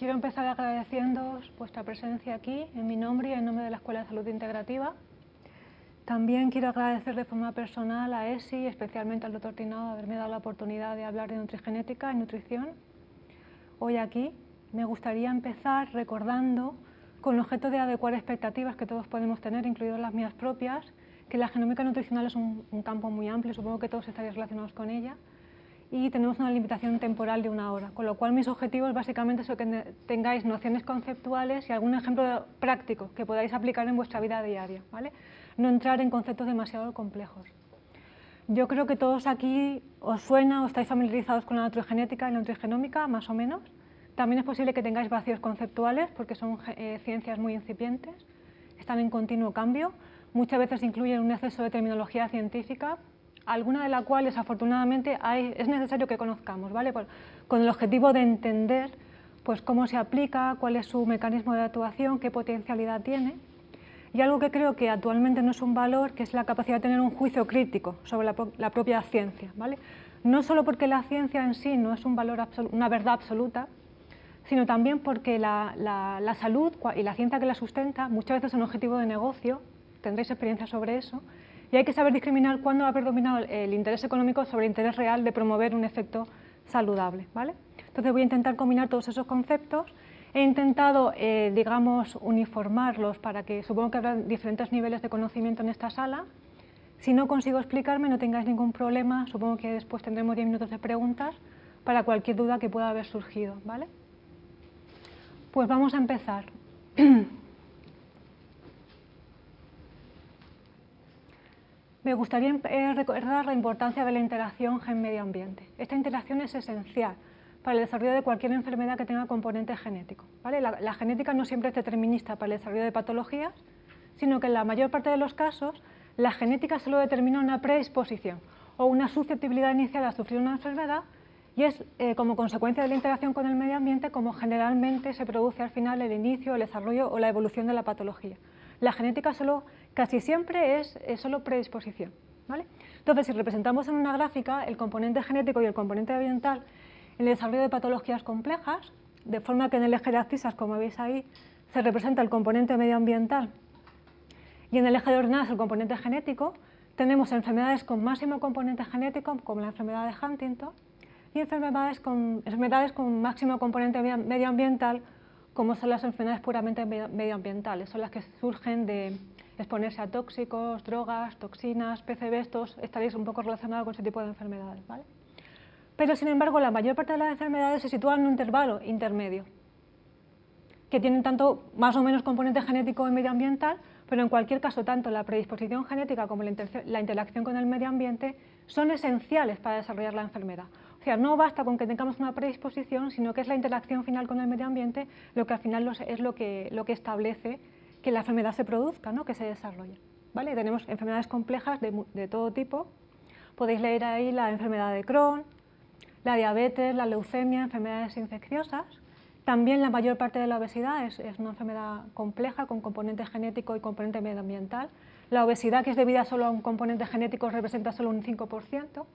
quiero empezar agradeciéndoos vuestra presencia aquí, en mi nombre y en nombre de la Escuela de Salud Integrativa. También quiero agradecer de forma personal a ESI, especialmente al Dr. Tinao, haberme dado la oportunidad de hablar de nutrigenética y nutrición hoy aquí. Me gustaría empezar recordando, con el objeto de adecuar expectativas que todos podemos tener, incluidas las mías propias, que la genómica nutricional es un campo muy amplio, supongo que todos estaréis relacionados con ella, y tenemos una limitación temporal de 1 hora, con lo cual mis objetivos básicamente son que tengáis nociones conceptuales y algún ejemplo práctico que podáis aplicar en vuestra vida diaria, ¿vale? No entrar en conceptos demasiado complejos. Yo creo que todos aquí os suena o estáis familiarizados con la nutrigenética y la nutrigenómica, más o menos. También es posible que tengáis vacíos conceptuales porque son ciencias muy incipientes, están en continuo cambio, muchas veces incluyen un exceso de terminología científica, alguna de la cual desafortunadamente es necesario que conozcamos, ¿vale? Con el objetivo de entender pues, cómo se aplica, cuál es su mecanismo de actuación, qué potencialidad tiene. Y algo que creo que actualmente no es un valor, que es la capacidad de tener un juicio crítico sobre la propia ciencia, ¿vale? No solo porque la ciencia en sí no es un valor una verdad absoluta, sino también porque la salud y la ciencia que la sustenta muchas veces son objetivo de negocio, tendréis experiencia sobre eso, y hay que saber discriminar cuándo va a predominar el interés económico sobre el interés real de promover un efecto saludable, ¿vale? Entonces voy a intentar combinar todos esos conceptos. He intentado, digamos, uniformarlos para que supongo que habrá diferentes niveles de conocimiento en esta sala. Si no consigo explicarme, no tengáis ningún problema, supongo que después tendremos 10 minutos de preguntas para cualquier duda que pueda haber surgido, ¿vale? Pues vamos a empezar. Me gustaría recordar la importancia de la interacción gen-medio ambiente. Esta interacción es esencial para el desarrollo de cualquier enfermedad que tenga componente genético, ¿vale? La genética no siempre es determinista para el desarrollo de patologías, sino que en la mayor parte de los casos la genética solo determina una predisposición o una susceptibilidad inicial a sufrir una enfermedad, y es como consecuencia de la interacción con el medio ambiente como generalmente se produce al final el inicio, el desarrollo o la evolución de la patología. La genética casi siempre es solo predisposición, ¿vale? Entonces, si representamos en una gráfica el componente genético y el componente ambiental en el desarrollo de patologías complejas, de forma que en el eje de abscisas, como veis ahí, se representa el componente medioambiental y en el eje de ordenadas el componente genético, tenemos enfermedades con máximo componente genético, como la enfermedad de Huntington, y enfermedades con máximo componente medioambiental, como son las enfermedades puramente medioambientales, son las que surgen de exponerse a tóxicos, drogas, toxinas, PCBs, todos estaréis un poco relacionados con ese tipo de enfermedades, ¿vale? Pero sin embargo, la mayor parte de las enfermedades se sitúan en un intervalo intermedio, que tienen tanto más o menos componente genético y medioambiental, pero en cualquier caso, tanto la predisposición genética como la interacción con el medio ambiente son esenciales para desarrollar la enfermedad. O sea, no basta con que tengamos una predisposición, sino que es la interacción final con el medio ambiente lo que al final es lo que establece que la enfermedad se produzca, ¿no? Que se desarrolle, ¿vale? Tenemos enfermedades complejas de todo tipo. Podéis leer ahí la enfermedad de Crohn, la diabetes, la leucemia, enfermedades infecciosas. También la mayor parte de la obesidad es una enfermedad compleja con componente genético y componente medioambiental. La obesidad, que es debida solo a un componente genético, representa solo un 5%,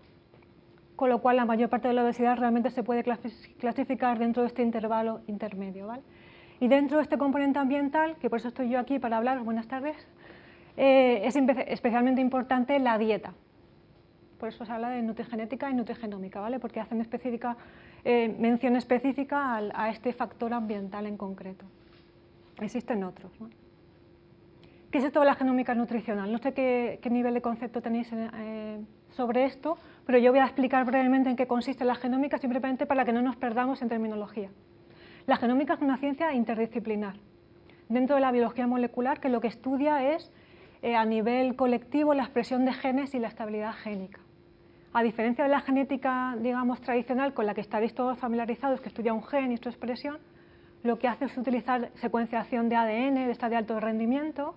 con lo cual la mayor parte de la obesidad realmente se puede clasificar dentro de este intervalo intermedio, ¿vale? Y dentro de este componente ambiental, que por eso estoy yo aquí para hablar, buenas tardes, es especialmente importante la dieta. Por eso se habla de nutrigenética y nutrigenómica, ¿vale? Porque hacen mención específica a este factor ambiental en concreto. Existen otros, ¿no? ¿Qué es esto de la genómica nutricional? No sé qué nivel de concepto tenéis sobre esto, pero yo voy a explicar brevemente en qué consiste la genómica, simplemente para que no nos perdamos en terminología. La genómica es una ciencia interdisciplinar dentro de la biología molecular que lo que estudia es a nivel colectivo la expresión de genes y la estabilidad génica. A diferencia de la genética, digamos, tradicional con la que estaréis todos familiarizados, que estudia un gen y su expresión, lo que hace es utilizar secuenciación de ADN, de esta de alto rendimiento,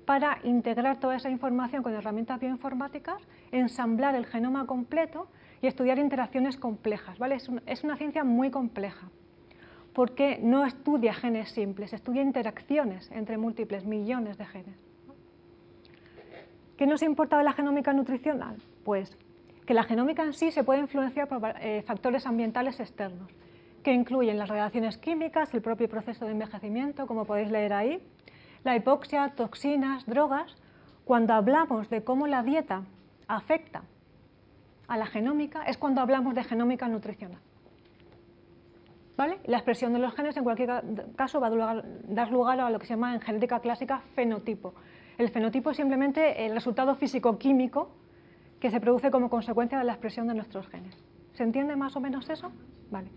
para integrar toda esa información con herramientas bioinformáticas, ensamblar el genoma completo y estudiar interacciones complejas, ¿vale? Es una ciencia muy compleja, porque no estudia genes simples, estudia interacciones entre múltiples millones de genes. ¿Qué nos importa de la genómica nutricional? Pues que la genómica en sí se puede influenciar por factores ambientales externos, que incluyen las reacciones químicas, el propio proceso de envejecimiento, como podéis leer ahí, la hipoxia, toxinas, drogas. Cuando hablamos de cómo la dieta afecta a la genómica, es cuando hablamos de genómica nutricional. ¿Vale? La expresión de los genes en cualquier caso va a dar lugar a lo que se llama en genética clásica fenotipo. El fenotipo es simplemente el resultado físico-químico que se produce como consecuencia de la expresión de nuestros genes. ¿Se entiende más o menos eso? Vale.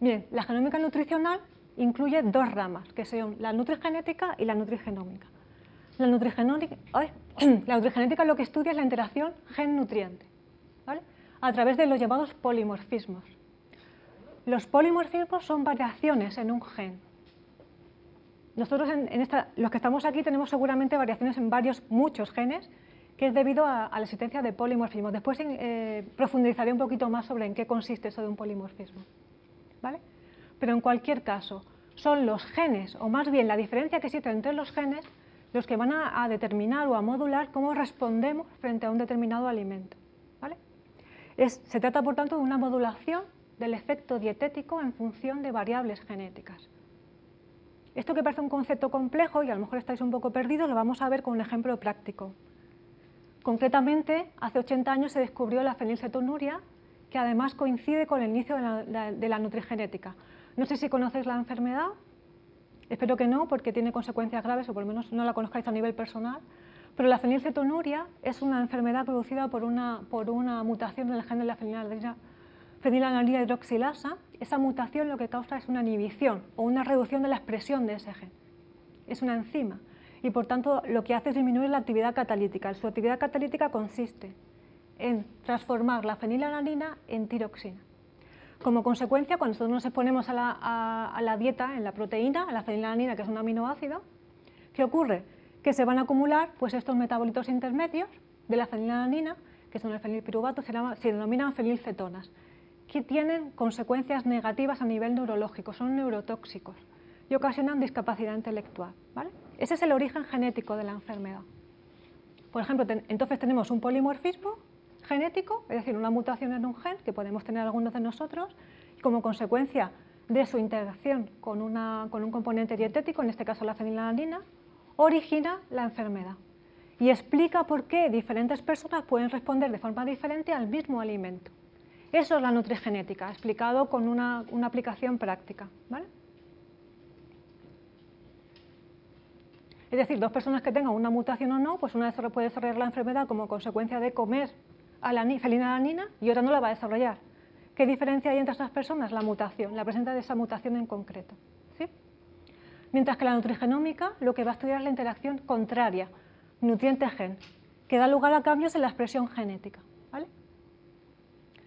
Bien, la genómica nutricional incluye dos ramas, que son la nutrigenética y la nutrigenómica. La nutrigenética lo que estudia es la interacción gen-nutriente, ¿vale? A través de los llamados polimorfismos. Los polimorfismos son variaciones en un gen. Nosotros, los que estamos aquí, tenemos seguramente variaciones en muchos genes, que es debido a la existencia de polimorfismos. Después profundizaré un poquito más sobre en qué consiste eso de un polimorfismo, ¿vale? Pero en cualquier caso, son los genes, o más bien la diferencia que existe entre los genes, los que van a determinar o a modular cómo respondemos frente a un determinado alimento, ¿vale? Se trata, por tanto, de una modulación del efecto dietético en función de variables genéticas. Esto que parece un concepto complejo y a lo mejor estáis un poco perdidos, lo vamos a ver con un ejemplo práctico. Concretamente, hace 80 años se descubrió la fenilcetonuria, que además coincide con el inicio de la nutrigenética. No sé si conocéis la enfermedad, espero que no, porque tiene consecuencias graves, o por lo menos no la conozcáis a nivel personal, pero la fenilcetonuria es una enfermedad producida por una mutación del gen de la fenilalanina hidroxilasa. Esa mutación lo que causa es una inhibición o una reducción de la expresión de ese gen. Es una enzima y por tanto lo que hace es disminuir la actividad catalítica. Su actividad catalítica consiste en transformar la fenilalanina en tiroxina. Como consecuencia, cuando nosotros nos exponemos a la dieta, en la proteína, a la fenilalanina, que es un aminoácido, ¿qué ocurre? Que se van a acumular pues, estos metabolitos intermedios de la fenilalanina, que son el fenilpiruvato, se denominan fenilcetonas, que tienen consecuencias negativas a nivel neurológico, son neurotóxicos y ocasionan discapacidad intelectual, ¿vale? Ese es el origen genético de la enfermedad. Por ejemplo, entonces tenemos un polimorfismo genético, es decir, una mutación en un gen que podemos tener algunos de nosotros, y como consecuencia de su interacción con un componente dietético, en este caso la fenilalanina, origina la enfermedad y explica por qué diferentes personas pueden responder de forma diferente al mismo alimento. Eso es la nutrigenética, explicado con una aplicación práctica, ¿vale? Es decir, dos personas que tengan una mutación o no, pues una puede desarrollar la enfermedad como consecuencia de comer a la fenilalanina y otra no la va a desarrollar. ¿Qué diferencia hay entre esas personas? La mutación, la presencia de esa mutación en concreto, ¿sí? Mientras que la nutrigenómica lo que va a estudiar es la interacción contraria, nutriente-gen, que da lugar a cambios en la expresión genética, ¿vale?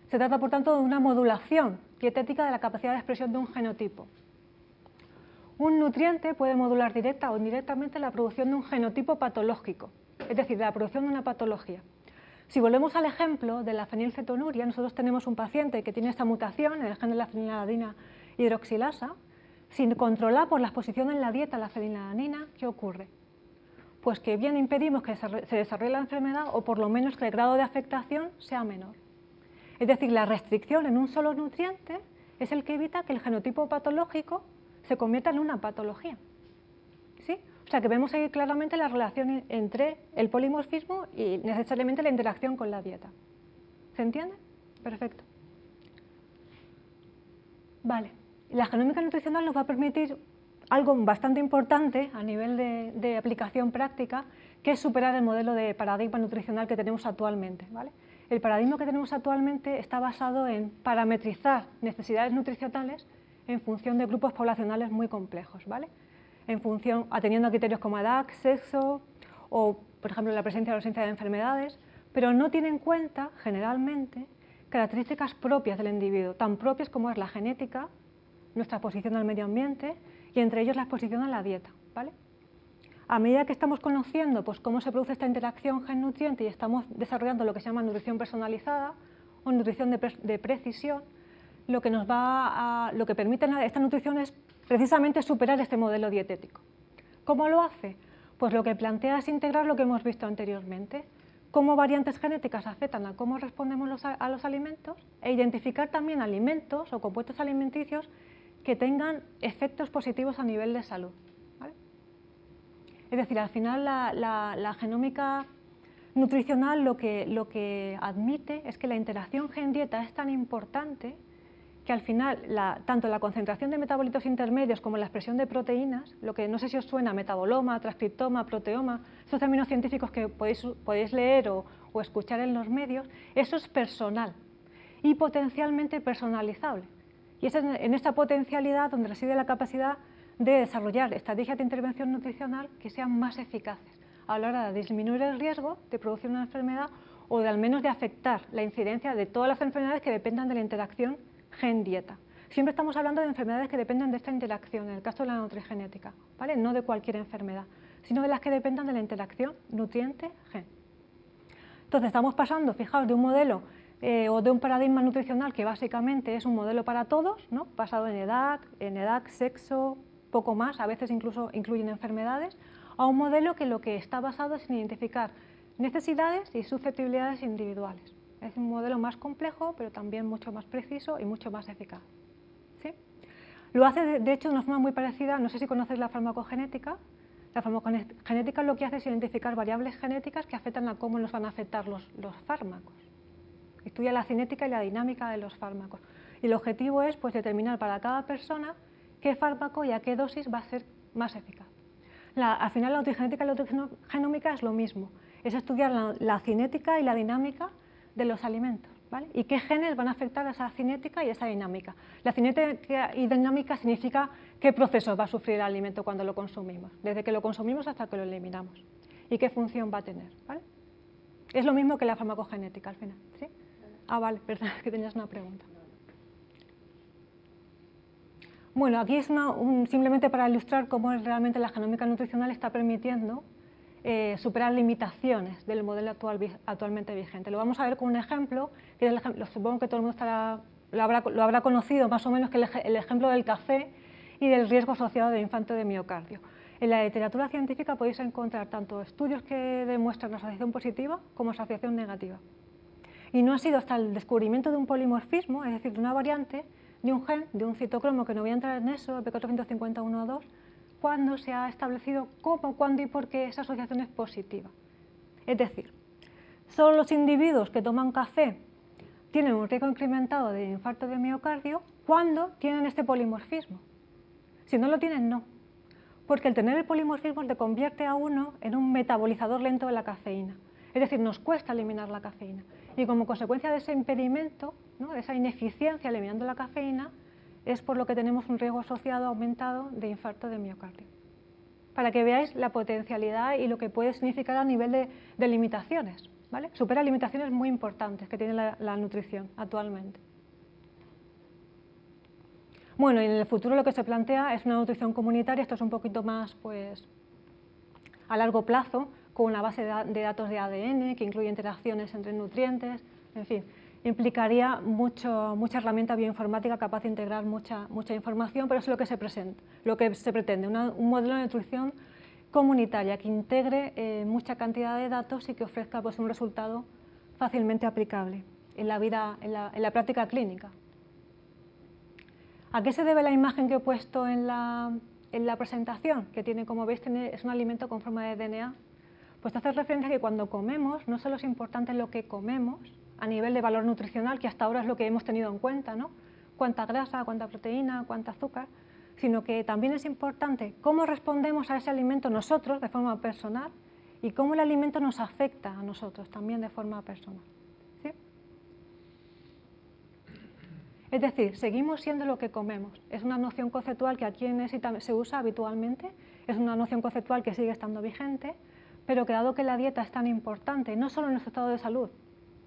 Se trata, por tanto, de una modulación dietética de la capacidad de expresión de un genotipo. Un nutriente puede modular directa o indirectamente la producción de un genotipo patológico, es decir, de la producción de una patología. Si volvemos al ejemplo de la fenilcetonuria, nosotros tenemos un paciente que tiene esta mutación en el gen de la fenilalanina hidroxilasa. Si controlamos la exposición en la dieta a la fenilalanina, ¿qué ocurre? Pues que bien impedimos que se desarrolle la enfermedad o por lo menos que el grado de afectación sea menor. Es decir, la restricción en un solo nutriente es el que evita que el genotipo patológico se convierta en una patología, ¿sí? O sea que vemos ahí claramente la relación entre el polimorfismo y necesariamente la interacción con la dieta. ¿Se entiende? Perfecto. Vale. La genómica nutricional nos va a permitir algo bastante importante a nivel de aplicación práctica, que es superar el modelo de paradigma nutricional que tenemos actualmente, ¿vale? El paradigma que tenemos actualmente está basado en parametrizar necesidades nutricionales en función de grupos poblacionales muy complejos, ¿vale? Atendiendo a criterios como edad, sexo o, por ejemplo, la presencia o ausencia de enfermedades, pero no tiene en cuenta, generalmente, características propias del individuo, tan propias como es la genética, nuestra exposición al medio ambiente y entre ellos la exposición a la dieta, ¿vale? A medida que estamos conociendo pues, cómo se produce esta interacción gen-nutriente y estamos desarrollando lo que se llama nutrición personalizada o nutrición de precisión, lo que permite esta nutrición es precisamente superar este modelo dietético. ¿Cómo lo hace? Pues lo que plantea es integrar lo que hemos visto anteriormente, cómo variantes genéticas afectan a cómo respondemos a los alimentos e identificar también alimentos o compuestos alimenticios que tengan efectos positivos a nivel de salud, ¿vale? Es decir, al final la genómica nutricional lo que admite es que la interacción gen-dieta es tan importante que al final tanto la concentración de metabolitos intermedios como la expresión de proteínas, lo que no sé si os suena, metaboloma, transcriptoma, proteoma, esos términos científicos que podéis leer o escuchar en los medios, eso es personal y potencialmente personalizable. Y es en esta potencialidad donde reside la capacidad de desarrollar estrategias de intervención nutricional que sean más eficaces a la hora de disminuir el riesgo de producir una enfermedad o de al menos de afectar la incidencia de todas las enfermedades que dependan de la interacción gen-dieta. Siempre estamos hablando de enfermedades que dependen de esta interacción, en el caso de la nutrigenética, ¿vale? No de cualquier enfermedad, sino de las que dependan de la interacción nutriente-gen. Entonces estamos pasando, fijaos, de un modelo o de un paradigma nutricional que básicamente es un modelo para todos, ¿no? Basado en edad, sexo, poco más, a veces incluso incluyen enfermedades, a un modelo que lo que está basado es en identificar necesidades y susceptibilidades individuales. Es un modelo más complejo, pero también mucho más preciso y mucho más eficaz, ¿sí? Lo hace, de hecho, de una forma muy parecida, no sé si conocéis la farmacogenética. La farmacogenética lo que hace es identificar variables genéticas que afectan a cómo nos van a afectar los fármacos. Estudia la cinética y la dinámica de los fármacos. Y el objetivo es pues, determinar para cada persona qué fármaco y a qué dosis va a ser más eficaz. Al final la nutrigenética y la nutrigenómica es lo mismo, es estudiar la cinética y la dinámica de los alimentos, ¿vale? Y qué genes van a afectar a esa cinética y esa dinámica. La cinética y dinámica significa qué proceso va a sufrir el alimento cuando lo consumimos, desde que lo consumimos hasta que lo eliminamos, y qué función va a tener, ¿vale? Es lo mismo que la farmacogenética al final, ¿sí? Ah, vale, perdón, que tenías una pregunta. Bueno, aquí es simplemente para ilustrar cómo realmente la genómica nutricional está permitiendo superar limitaciones del modelo actualmente vigente. Lo vamos a ver con un ejemplo, que es supongo que todo el mundo lo habrá conocido más o menos, que es el ejemplo del café y del riesgo asociado de infarto de miocardio. En la literatura científica podéis encontrar tanto estudios que demuestran asociación positiva como asociación negativa. Y no ha sido hasta el descubrimiento de un polimorfismo, es decir, de una variante, de un gen, de un citocromo, que no voy a entrar en eso, el P451.2, cuando se ha establecido cómo, cuándo y por qué esa asociación es positiva. Es decir, solo los individuos que toman café tienen un riesgo incrementado de infarto de miocardio cuando tienen este polimorfismo. Si no lo tienen, no. Porque el tener el polimorfismo te convierte a uno en un metabolizador lento de la cafeína. Es decir, nos cuesta eliminar la cafeína. Y como consecuencia de ese impedimento, ¿no?, de esa ineficiencia eliminando la cafeína, es por lo que tenemos un riesgo asociado aumentado de infarto de miocardio. Para que veáis la potencialidad y lo que puede significar a nivel de limitaciones, ¿vale? Supera limitaciones muy importantes que tiene la nutrición actualmente. Bueno, y en el futuro lo que se plantea es una nutrición comunitaria, esto es un poquito más pues, a largo plazo, con una base de datos de ADN que incluye interacciones entre nutrientes, en fin, implicaría mucha herramienta bioinformática capaz de integrar mucha información, pero eso es lo que se pretende, un modelo de nutrición comunitaria que integre mucha cantidad de datos y que ofrezca pues, un resultado fácilmente aplicable en la práctica clínica. ¿A qué se debe la imagen que he puesto en la presentación? Que tiene, como veis, es un alimento con forma de DNA. Pues hace referencia a que cuando comemos, no solo es importante lo que comemos a nivel de valor nutricional, que hasta ahora es lo que hemos tenido en cuenta, ¿no? Cuánta grasa, cuánta proteína, cuánta azúcar, sino que también es importante cómo respondemos a ese alimento nosotros de forma personal y cómo el alimento nos afecta a nosotros también de forma personal, ¿sí? Es decir, seguimos siendo lo que comemos. Es una noción conceptual que aquí en ESI se usa habitualmente, es una noción conceptual que sigue estando vigente, pero que dado que la dieta es tan importante, no solo en nuestro estado de salud,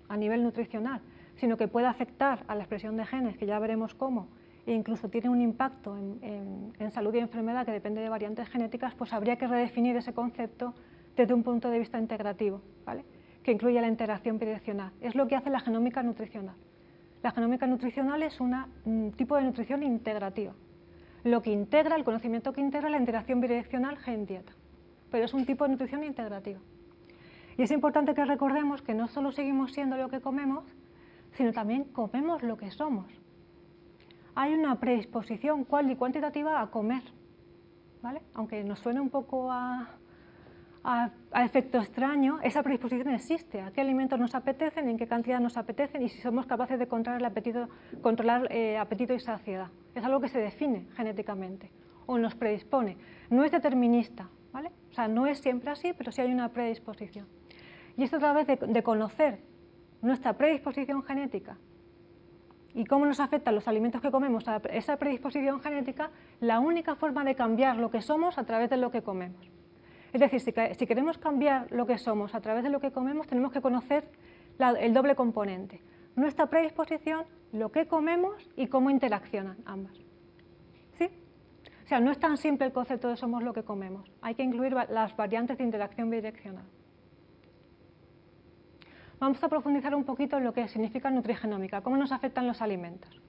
a nivel nutricional, sino que puede afectar a la expresión de genes, que ya veremos cómo, e incluso tiene un impacto en salud y enfermedad que depende de variantes genéticas, pues habría que redefinir ese concepto desde un punto de vista integrativo, ¿vale? Que incluye la interacción bidireccional. Es lo que hace la genómica nutricional. La genómica nutricional es un tipo de nutrición integrativa, lo que integra, el conocimiento que integra la interacción bidireccional gen-dieta, pero es un tipo de nutrición integrativa. Y es importante que recordemos que no solo seguimos siendo lo que comemos, sino también comemos lo que somos. Hay una predisposición cual y cuantitativa a comer, ¿vale? Aunque nos suene un poco a efecto extraño, esa predisposición existe. ¿A qué alimentos nos apetecen, en qué cantidad nos apetecen y si somos capaces de controlar apetito y saciedad? Es algo que se define genéticamente o nos predispone. No es determinista, ¿vale? O sea, no es siempre así, pero sí hay una predisposición. Y esto a través de conocer nuestra predisposición genética y cómo nos afectan los alimentos que comemos a esa predisposición genética, la única forma de cambiar lo que somos a través de lo que comemos. Es decir, si queremos cambiar lo que somos a través de lo que comemos, tenemos que conocer el doble componente. Nuestra predisposición, lo que comemos y cómo interaccionan ambas. ¿Sí? O sea, no es tan simple el concepto de somos lo que comemos. Hay que incluir las variantes de interacción bidireccional. Vamos a profundizar un poquito en lo que significa nutrigenómica, cómo nos afectan los alimentos.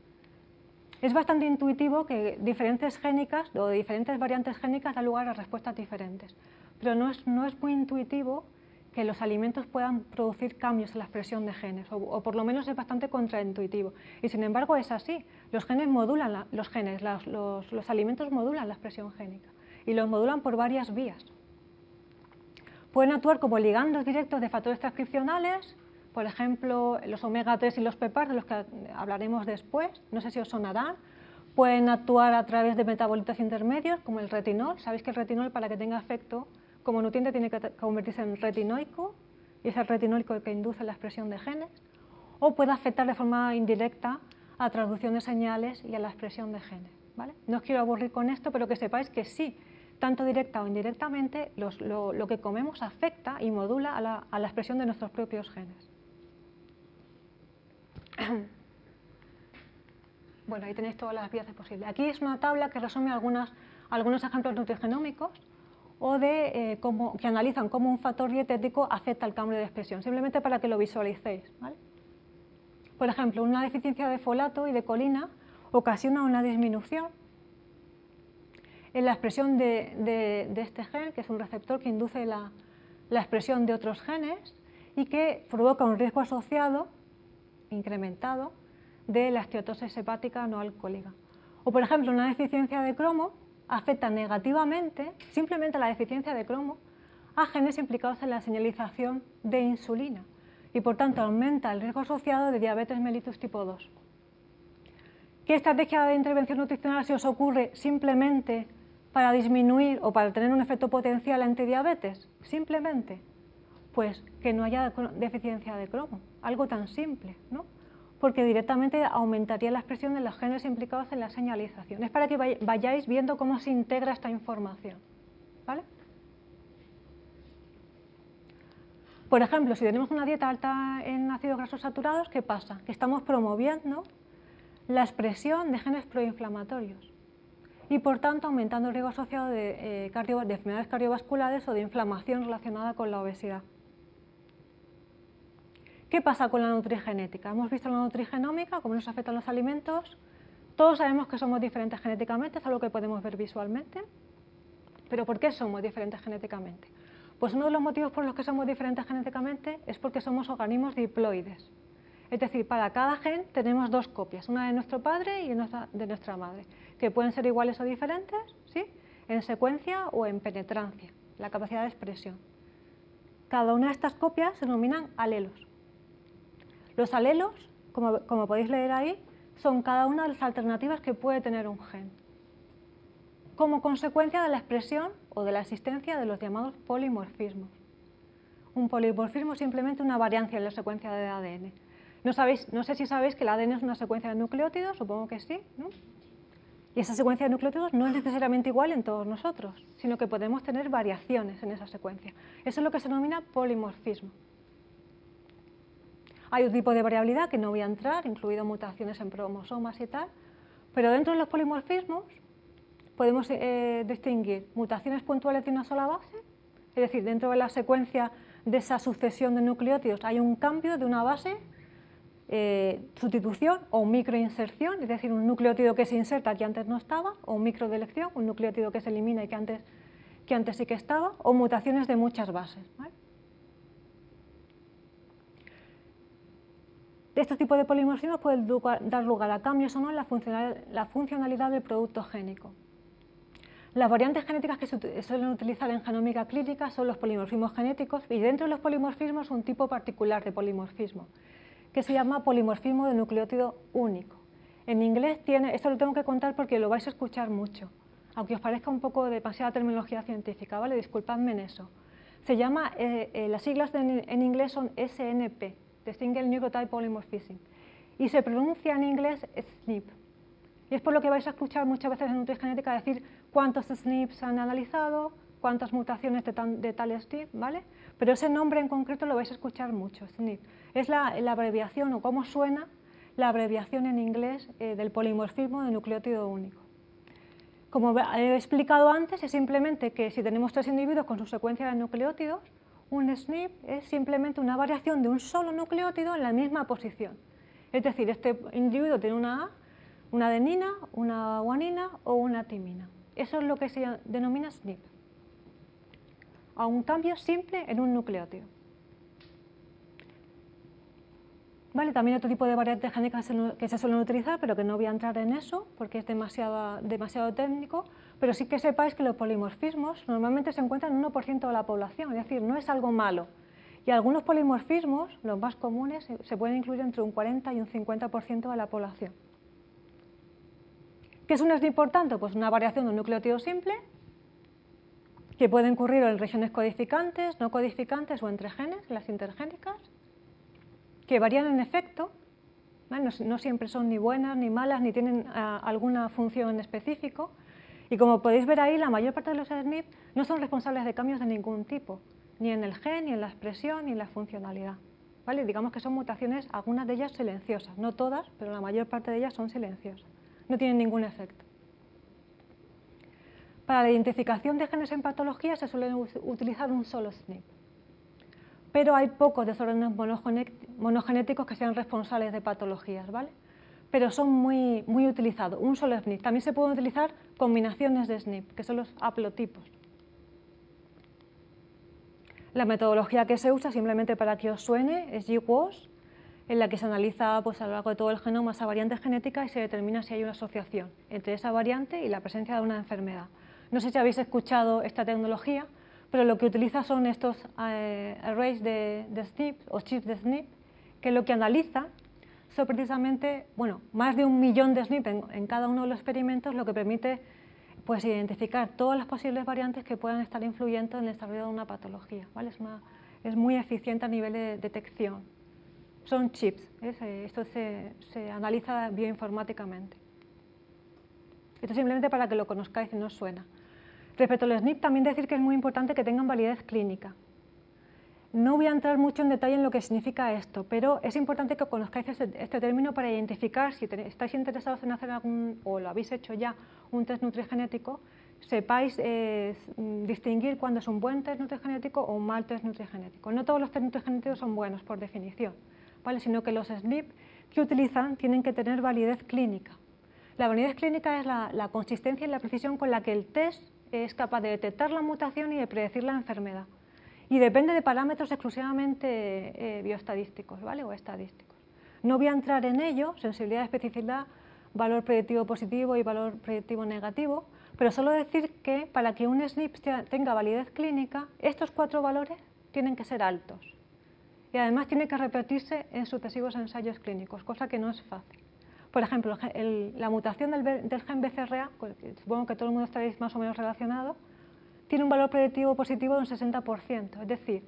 Es bastante intuitivo que diferencias génicas o diferentes variantes génicas dan lugar a respuestas diferentes, pero no es muy intuitivo que los alimentos puedan producir cambios en la expresión de genes, o por lo menos es bastante contraintuitivo. Y sin embargo es así, los alimentos modulan la expresión génica y los modulan por varias vías. Pueden actuar como ligandos directos de factores transcripcionales, por ejemplo, los omega 3 y los PPAR, de los que hablaremos después, no sé si os sonarán. Pueden actuar a través de metabolitos intermedios, como el retinol. Sabéis que el retinol, para que tenga efecto como nutriente, tiene que convertirse en retinoico, y es el retinoico el que induce la expresión de genes. O puede afectar de forma indirecta a la traducción de señales y a la expresión de genes, ¿vale? No os quiero aburrir con esto, pero que sepáis que sí, tanto directa o indirectamente, lo que comemos afecta y modula a la expresión de nuestros propios genes. Bueno, ahí tenéis todas las vías posibles. Aquí es una tabla que resume algunos ejemplos nutrigenómicos o que analizan cómo un factor dietético afecta al cambio de expresión, simplemente para que lo visualicéis, ¿vale? Por ejemplo, una deficiencia de folato y de colina ocasiona una disminución en la expresión de este gen, que es un receptor que induce la expresión de otros genes y que provoca un riesgo asociado incrementado de la esteatosis hepática no alcohólica. O, por ejemplo, una deficiencia de cromo afecta negativamente, simplemente la deficiencia de cromo, a genes implicados en la señalización de insulina y, por tanto, aumenta el riesgo asociado de diabetes mellitus tipo 2. ¿Qué estrategia de intervención nutricional se os ocurre simplemente para disminuir o para tener un efecto potencial antidiabetes? Simplemente, pues que no haya deficiencia de cromo, algo tan simple, ¿no? Porque directamente aumentaría la expresión de los genes implicados en la señalización. Es para que vayáis viendo cómo se integra esta información, ¿vale? Por ejemplo, si tenemos una dieta alta en ácidos grasos saturados, ¿qué pasa? Que estamos promoviendo la expresión de genes proinflamatorios y, por tanto, aumentando el riesgo asociado de enfermedades cardiovasculares o de inflamación relacionada con la obesidad. ¿Qué pasa con la nutrigenética? Hemos visto la nutrigenómica, cómo nos afectan los alimentos. Todos sabemos que somos diferentes genéticamente, es algo que podemos ver visualmente. ¿Pero por qué somos diferentes genéticamente? Pues uno de los motivos por los que somos diferentes genéticamente es porque somos organismos diploides. Es decir, para cada gen tenemos dos copias, una de nuestro padre y una de nuestra madre, que pueden ser iguales o diferentes, ¿sí?, en secuencia o en penetrancia, la capacidad de expresión. Cada una de estas copias se denominan alelos. Los alelos, como podéis leer ahí, son cada una de las alternativas que puede tener un gen, como consecuencia de la expresión o de la existencia de los llamados polimorfismos. Un polimorfismo es simplemente una variancia en la secuencia de ADN. No sé si sabéis que el ADN es una secuencia de nucleótidos, supongo que sí, ¿no? Y esa secuencia de nucleótidos no es necesariamente igual en todos nosotros, sino que podemos tener variaciones en esa secuencia. Eso es lo que se denomina polimorfismo. Hay un tipo de variabilidad que no voy a entrar, incluido mutaciones en cromosomas y tal, pero dentro de los polimorfismos podemos distinguir mutaciones puntuales de una sola base, es decir, dentro de la secuencia de esa sucesión de nucleótidos hay un cambio de una base, sustitución o microinserción, es decir, un nucleótido que se inserta que antes no estaba, o un microdelección, un nucleótido que se elimina y que antes sí que estaba, o mutaciones de muchas bases, ¿vale? De este tipo de polimorfismos pueden dar lugar a cambios o no en la funcionalidad del producto génico. Las variantes genéticas que se suelen utilizar en genómica clínica son los polimorfismos genéticos, y dentro de los polimorfismos un tipo particular de polimorfismo, que se llama polimorfismo de nucleótido único. En inglés esto lo tengo que contar porque lo vais a escuchar mucho, aunque os parezca un poco demasiada terminología científica, ¿vale? Disculpadme en eso. Se llama, las siglas en inglés son SNP, de Single Nucleotide Polymorphism, y se pronuncia en inglés SNP. Y es por lo que vais a escuchar muchas veces en nutrigenética decir cuántos SNPs han analizado, cuántas mutaciones de tal SNP, ¿vale? Pero ese nombre en concreto lo vais a escuchar mucho, SNP. Es la abreviación, o cómo suena la abreviación en inglés del polimorfismo de nucleótido único. Como he explicado antes, es simplemente que si tenemos 3 individuos con su secuencia de nucleótidos, un SNP es simplemente una variación de un solo nucleótido en la misma posición. Es decir, este individuo tiene una A, una adenina, una guanina o una timina. Eso es lo que se denomina SNP. A un cambio simple en un nucleótido. ¿Vale? También otro tipo de variantes genéticas que se suelen utilizar, pero que no voy a entrar en eso porque es demasiado técnico, pero sí que sepáis que los polimorfismos normalmente se encuentran en 1% de la población, es decir, no es algo malo. Y algunos polimorfismos, los más comunes, se pueden incluir entre un 40 y un 50% de la población. ¿Qué es un SNP por tanto? Pues una variación de un nucleótido simple que puede ocurrir en regiones codificantes, no codificantes o entre genes, las intergénicas, que varían en efecto, ¿vale? No siempre son ni buenas ni malas, ni tienen alguna función en específico. Y como podéis ver ahí, la mayor parte de los SNP no son responsables de cambios de ningún tipo, ni en el gen, ni en la expresión, ni en la funcionalidad. ¿Vale? Digamos que son mutaciones, algunas de ellas silenciosas, no todas, pero la mayor parte de ellas son silenciosas. No tienen ningún efecto. Para la identificación de genes en patología se suele utilizar un solo SNP. Pero hay pocos desórdenes monogenéticos que sean responsables de patologías, ¿vale? Pero son muy utilizados, un solo SNP. También se pueden utilizar combinaciones de SNP, que son los haplotipos. La metodología que se usa, simplemente para que os suene, es GWAS, en la que se analiza pues, a lo largo de todo el genoma esa variante genética y se determina si hay una asociación entre esa variante y la presencia de una enfermedad. No sé si habéis escuchado esta tecnología, pero lo que utiliza son estos arrays de SNP o chips de SNP, que lo que analiza son precisamente, bueno, más de 1 millón de SNP en cada uno de los experimentos, lo que permite pues, identificar todas las posibles variantes que puedan estar influyendo en el desarrollo de una patología, ¿vale? Es muy eficiente a nivel de detección. Son chips, esto se analiza bioinformáticamente. Esto simplemente para que lo conozcáis y no os suena. Respecto al SNP, también decir que es muy importante que tengan validez clínica. No voy a entrar mucho en detalle en lo que significa esto, pero es importante que conozcáis este término para identificar si estáis interesados en hacer o lo habéis hecho ya, un test nutrigenético, sepáis distinguir cuándo es un buen test nutrigenético o un mal test nutrigenético. No todos los test nutrigenéticos son buenos por definición, ¿vale? Sino que los SNP que utilizan tienen que tener validez clínica. La validez clínica es la consistencia y la precisión con la que el test es capaz de detectar la mutación y de predecir la enfermedad. Y depende de parámetros exclusivamente bioestadísticos, ¿vale? O estadísticos. No voy a entrar en ello, sensibilidad, especificidad, valor predictivo positivo y valor predictivo negativo, pero solo decir que para que un SNP tenga validez clínica, estos 4 valores tienen que ser altos. Y además tiene que repetirse en sucesivos ensayos clínicos, cosa que no es fácil. Por ejemplo, la mutación del gen BCRA, supongo que todo el mundo estaréis más o menos relacionado, tiene un valor predictivo positivo de un 60%, es decir,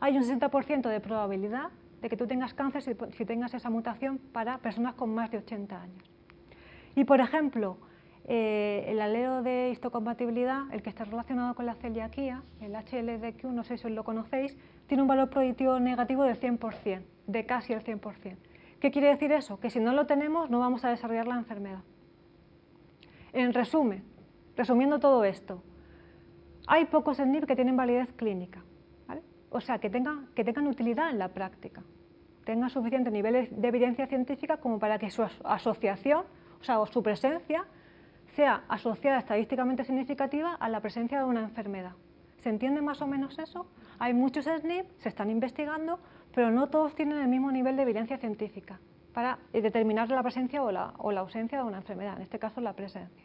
hay un 60% de probabilidad de que tú tengas cáncer si tengas esa mutación para personas con más de 80 años. Y por ejemplo, el alelo de histocompatibilidad, el que está relacionado con la celiaquía, el HLDQ, no sé si os lo conocéis, tiene un valor predictivo negativo del 100%, de casi el 100%. ¿Qué quiere decir eso? Que si no lo tenemos no vamos a desarrollar la enfermedad. En resumen, resumiendo todo esto, hay pocos SNP que tienen validez clínica, ¿vale? O sea, que tengan utilidad en la práctica, tengan suficientes niveles de evidencia científica como para que su asociación, o sea, su presencia, sea asociada estadísticamente significativa a la presencia de una enfermedad. ¿Se entiende más o menos eso? Hay muchos SNP, se están investigando, pero no todos tienen el mismo nivel de evidencia científica para determinar la presencia o la ausencia de una enfermedad, en este caso la presencia.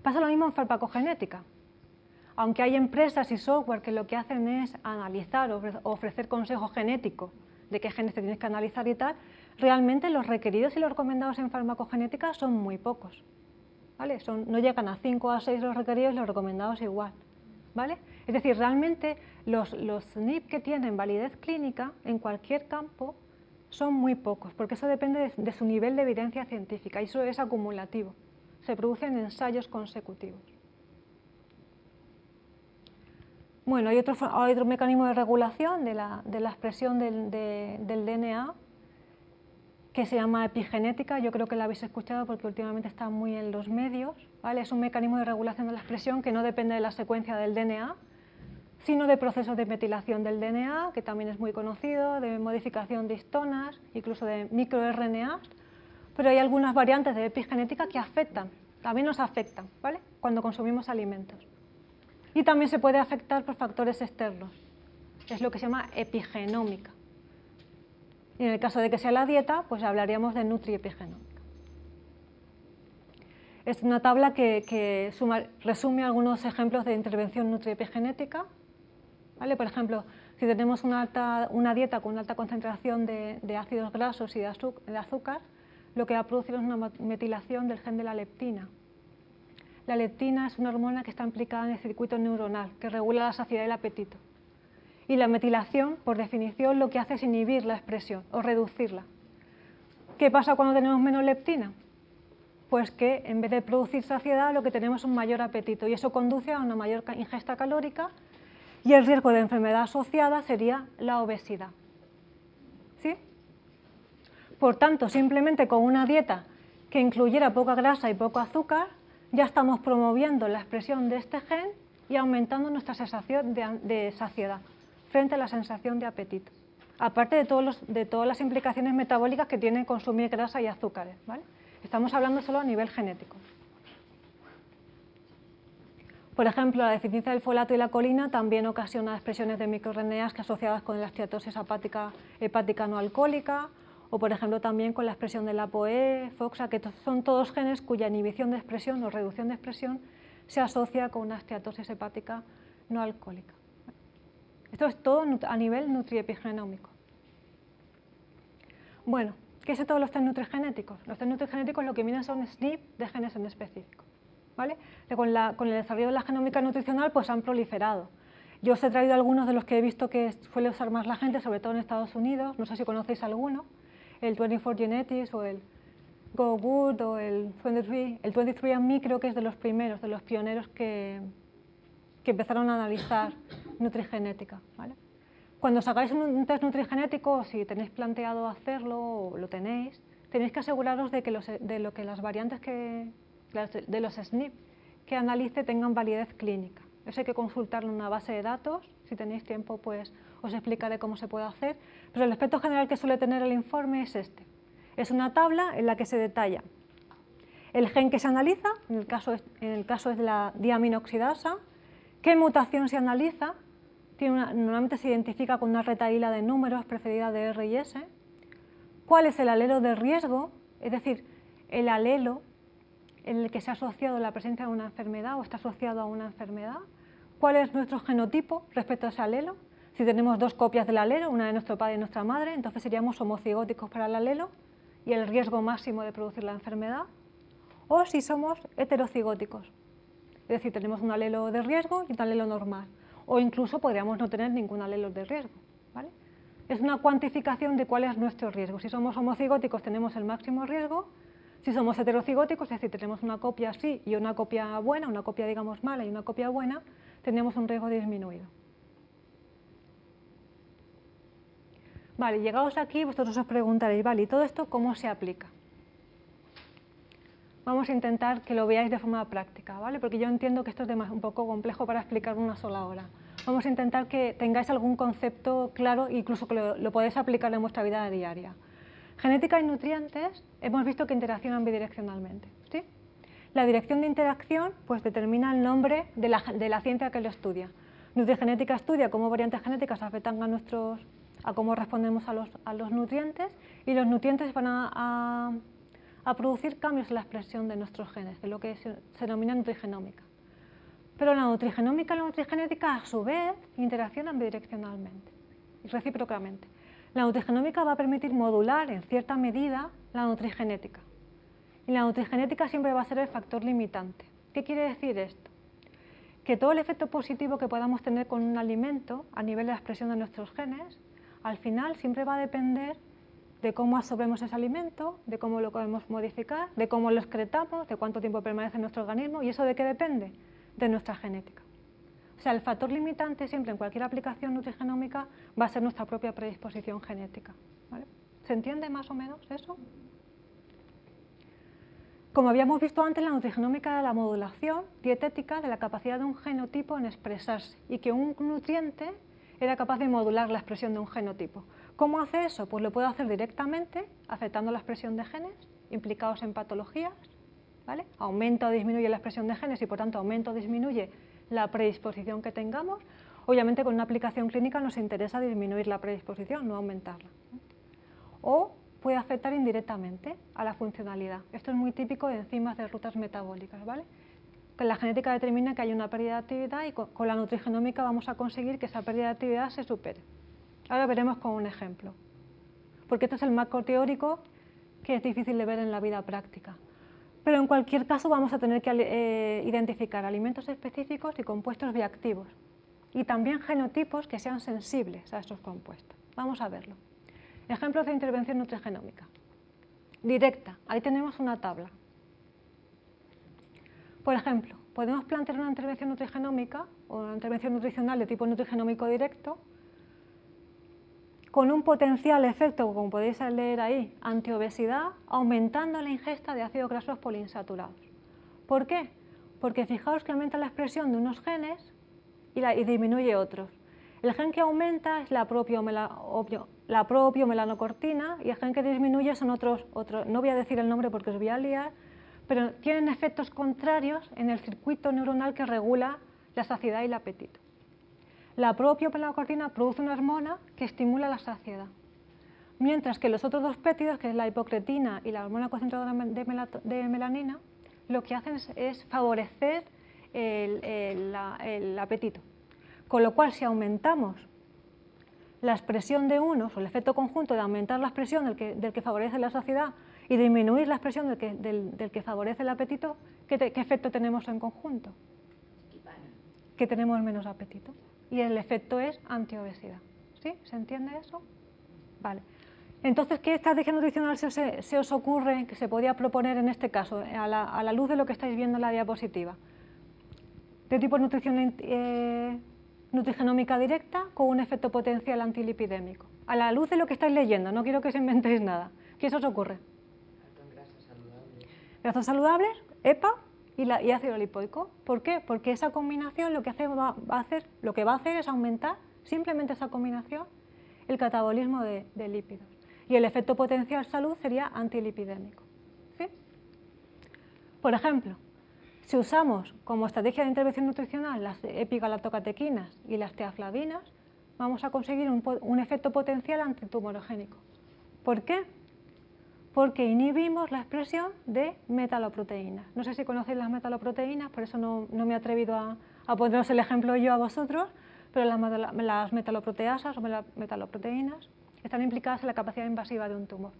Pasa lo mismo en farmacogenética. Aunque hay empresas y software que lo que hacen es analizar o ofrecer consejo genético de qué genes te tienes que analizar y tal, realmente los requeridos y los recomendados en farmacogenética son muy pocos, ¿vale? No llegan a 5 o a 6 los requeridos y los recomendados igual, ¿vale? Es decir, realmente los SNP que tienen validez clínica en cualquier campo son muy pocos, porque eso depende de su nivel de evidencia científica y eso es acumulativo, se producen ensayos consecutivos. Bueno, hay otro mecanismo de regulación de la expresión del DNA que se llama epigenética. Yo creo que la habéis escuchado porque últimamente está muy en los medios, ¿vale? Es un mecanismo de regulación de la expresión que no depende de la secuencia del DNA, sino de procesos de metilación del DNA, que también es muy conocido, de modificación de histonas, incluso de microRNAs, pero hay algunas variantes de epigenética que afectan, también nos afectan, ¿vale? Cuando consumimos alimentos. Y también se puede afectar por factores externos, es lo que se llama epigenómica. Y en el caso de que sea la dieta, pues hablaríamos de nutriepigenómica. Es una tabla que resume algunos ejemplos de intervención nutriepigenética, ¿vale? Por ejemplo, si tenemos una dieta con una alta concentración de ácidos grasos y de azúcar, lo que va a producir es una metilación del gen de la leptina. La leptina es una hormona que está implicada en el circuito neuronal, que regula la saciedad y el apetito. Y la metilación, por definición, lo que hace es inhibir la expresión o reducirla. ¿Qué pasa cuando tenemos menos leptina? Pues que en vez de producir saciedad, lo que tenemos es un mayor apetito y eso conduce a una mayor ingesta calórica y el riesgo de enfermedad asociada sería la obesidad. ¿Sí? Por tanto, simplemente con una dieta que incluyera poca grasa y poco azúcar, ya estamos promoviendo la expresión de este gen y aumentando nuestra sensación de saciedad frente a la sensación de apetito, aparte de todas las implicaciones metabólicas que tiene consumir grasa y azúcares, ¿vale? Estamos hablando solo a nivel genético. Por ejemplo, la deficiencia del folato y la colina también ocasiona expresiones de microRNAs que asociadas con la esteatosis hepática no alcohólica, o por ejemplo también con la expresión del ApoE, FOXA, que son todos genes cuya inhibición de expresión o reducción de expresión se asocia con una esteatosis hepática no alcohólica. Esto es todo a nivel nutriepigenómico. Bueno, ¿qué es esto de los test nutrigenéticos? Los test nutrigenéticos lo que vienen son SNP de genes en específico, ¿vale? Con el desarrollo de la genómica nutricional pues han proliferado. Yo os he traído algunos de los que he visto que suele usar más la gente, sobre todo en Estados Unidos, no sé si conocéis alguno, el 24 Genetics o el GoGood o el 23. El 23andMe creo que es de los primeros, de los pioneros que empezaron a analizar nutrigenética, ¿vale? Cuando os hagáis un test nutrigenético, o si tenéis planteado hacerlo o lo tenéis que aseguraros de que las variantes de los SNP que analice tengan validez clínica. Eso hay que consultarlo en una base de datos. Si tenéis tiempo, pues os explicaré cómo se puede hacer. Pero el aspecto general que suele tener el informe es este. Es una tabla en la que se detalla el gen que se analiza, en el caso es de la diaminoxidasa, qué mutación se analiza, normalmente se identifica con una retahíla de números precedida de R y S, cuál es el alelo de riesgo, es decir, el alelo en el que se ha asociado la presencia de una enfermedad o está asociado a una enfermedad, cuál es nuestro genotipo respecto a ese alelo. Si tenemos dos copias del alelo, una de nuestro padre y nuestra madre, entonces seríamos homocigóticos para el alelo y el riesgo máximo de producir la enfermedad, o si somos heterocigóticos, es decir, tenemos un alelo de riesgo y un alelo normal, o incluso podríamos no tener ningún alelo de riesgo, ¿vale? Es una cuantificación de cuál es nuestro riesgo. Si somos homocigóticos tenemos el máximo riesgo, si somos heterocigóticos, es decir, tenemos una copia así y una copia buena, una copia digamos mala y una copia buena, tenemos un riesgo disminuido. Vale, llegados aquí vosotros os preguntaréis, vale, ¿y todo esto cómo se aplica? Vamos a intentar que lo veáis de forma práctica, ¿vale? Porque yo entiendo que esto es un poco complejo para explicar en una sola hora. Vamos a intentar que tengáis algún concepto claro e incluso que lo podáis aplicar en vuestra vida diaria. Genética y nutrientes hemos visto que interaccionan bidireccionalmente, ¿sí? La dirección de interacción pues determina el nombre de la ciencia que lo estudia. Nutrigenética estudia cómo variantes genéticas afectan a cómo respondemos a los nutrientes, y los nutrientes van a producir cambios en la expresión de nuestros genes, de lo que se denomina nutrigenómica. Pero la nutrigenómica y la nutrigenética, a su vez, interaccionan bidireccionalmente y recíprocamente. La nutrigenómica va a permitir modular, en cierta medida, la nutrigenética. Y la nutrigenética siempre va a ser el factor limitante. ¿Qué quiere decir esto? Que todo el efecto positivo que podamos tener con un alimento a nivel de la expresión de nuestros genes, al final siempre va a depender de cómo absorbemos ese alimento, de cómo lo podemos modificar, de cómo lo excretamos, de cuánto tiempo permanece en nuestro organismo. ¿Y eso de qué depende? De nuestra genética. O sea, el factor limitante siempre en cualquier aplicación nutrigenómica va a ser nuestra propia predisposición genética, ¿vale? ¿Se entiende más o menos eso? Como habíamos visto antes, la nutrigenómica era la modulación dietética de la capacidad de un genotipo en expresarse, y que un nutriente era capaz de modular la expresión de un genotipo. ¿Cómo hace eso? Pues lo puede hacer directamente, afectando la expresión de genes implicados en patologías, ¿vale? Aumenta o disminuye la expresión de genes y por tanto aumenta o disminuye la predisposición que tengamos. Obviamente con una aplicación clínica nos interesa disminuir la predisposición, no aumentarla. O puede afectar indirectamente a la funcionalidad. Esto es muy típico de enzimas de rutas metabólicas, ¿vale? Que la genética determina que hay una pérdida de actividad y con la nutrigenómica vamos a conseguir que esa pérdida de actividad se supere. Ahora veremos con un ejemplo, porque este es el marco teórico que es difícil de ver en la vida práctica. Pero en cualquier caso vamos a tener que identificar alimentos específicos y compuestos bioactivos, y también genotipos que sean sensibles a estos compuestos. Vamos a verlo. Ejemplos de intervención nutrigenómica. Directa, ahí tenemos una tabla. Por ejemplo, podemos plantear una intervención nutrigenómica o una intervención nutricional de tipo nutrigenómico directo con un potencial efecto, como podéis leer ahí, antiobesidad, aumentando la ingesta de ácidos grasos poliinsaturados. ¿Por qué? Porque fijaos que aumenta la expresión de unos genes y disminuye otros. El gen que aumenta es la propiomelanocortina, y el gen que disminuye son otros, no voy a decir el nombre porque os voy a liar, pero tienen efectos contrarios en el circuito neuronal que regula la saciedad y el apetito. La propiomelanocortina produce una hormona que estimula la saciedad, mientras que los otros dos péptidos, que es la hipocretina y la hormona concentradora de melanina, lo que hacen es favorecer el apetito. Con lo cual, si aumentamos la expresión de unos, o el efecto conjunto de aumentar la expresión del que favorece la saciedad y disminuir la expresión del que favorece el apetito, ¿qué efecto tenemos en conjunto? Que tenemos menos apetito. Y el efecto es antiobesidad. ¿Sí? ¿Se entiende eso? Vale. Entonces, ¿qué estrategia nutricional se os ocurre que se podía proponer en este caso, a la luz de lo que estáis viendo en la diapositiva? De tipo nutrigenómica directa con un efecto potencial antilipidémico. A la luz de lo que estáis leyendo, no quiero que os inventéis nada. ¿Qué se os ocurre? Grasas saludables. Grasas saludables, EPA y ácido lipoico. ¿Por qué? Porque esa combinación lo que va a hacer es aumentar, simplemente esa combinación, el catabolismo de lípidos. Y el efecto potencial salud sería antilipidémico. ¿Sí? Por ejemplo, si usamos como estrategia de intervención nutricional las epigalactocatequinas y las teaflavinas, vamos a conseguir un efecto potencial antitumorogénico. ¿Por qué? Porque inhibimos la expresión de metaloproteínas. No sé si conocéis las metaloproteínas, por eso no me he atrevido a poneros el ejemplo yo a vosotros, pero las metaloproteasas o metaloproteínas están implicadas en la capacidad invasiva de un tumor.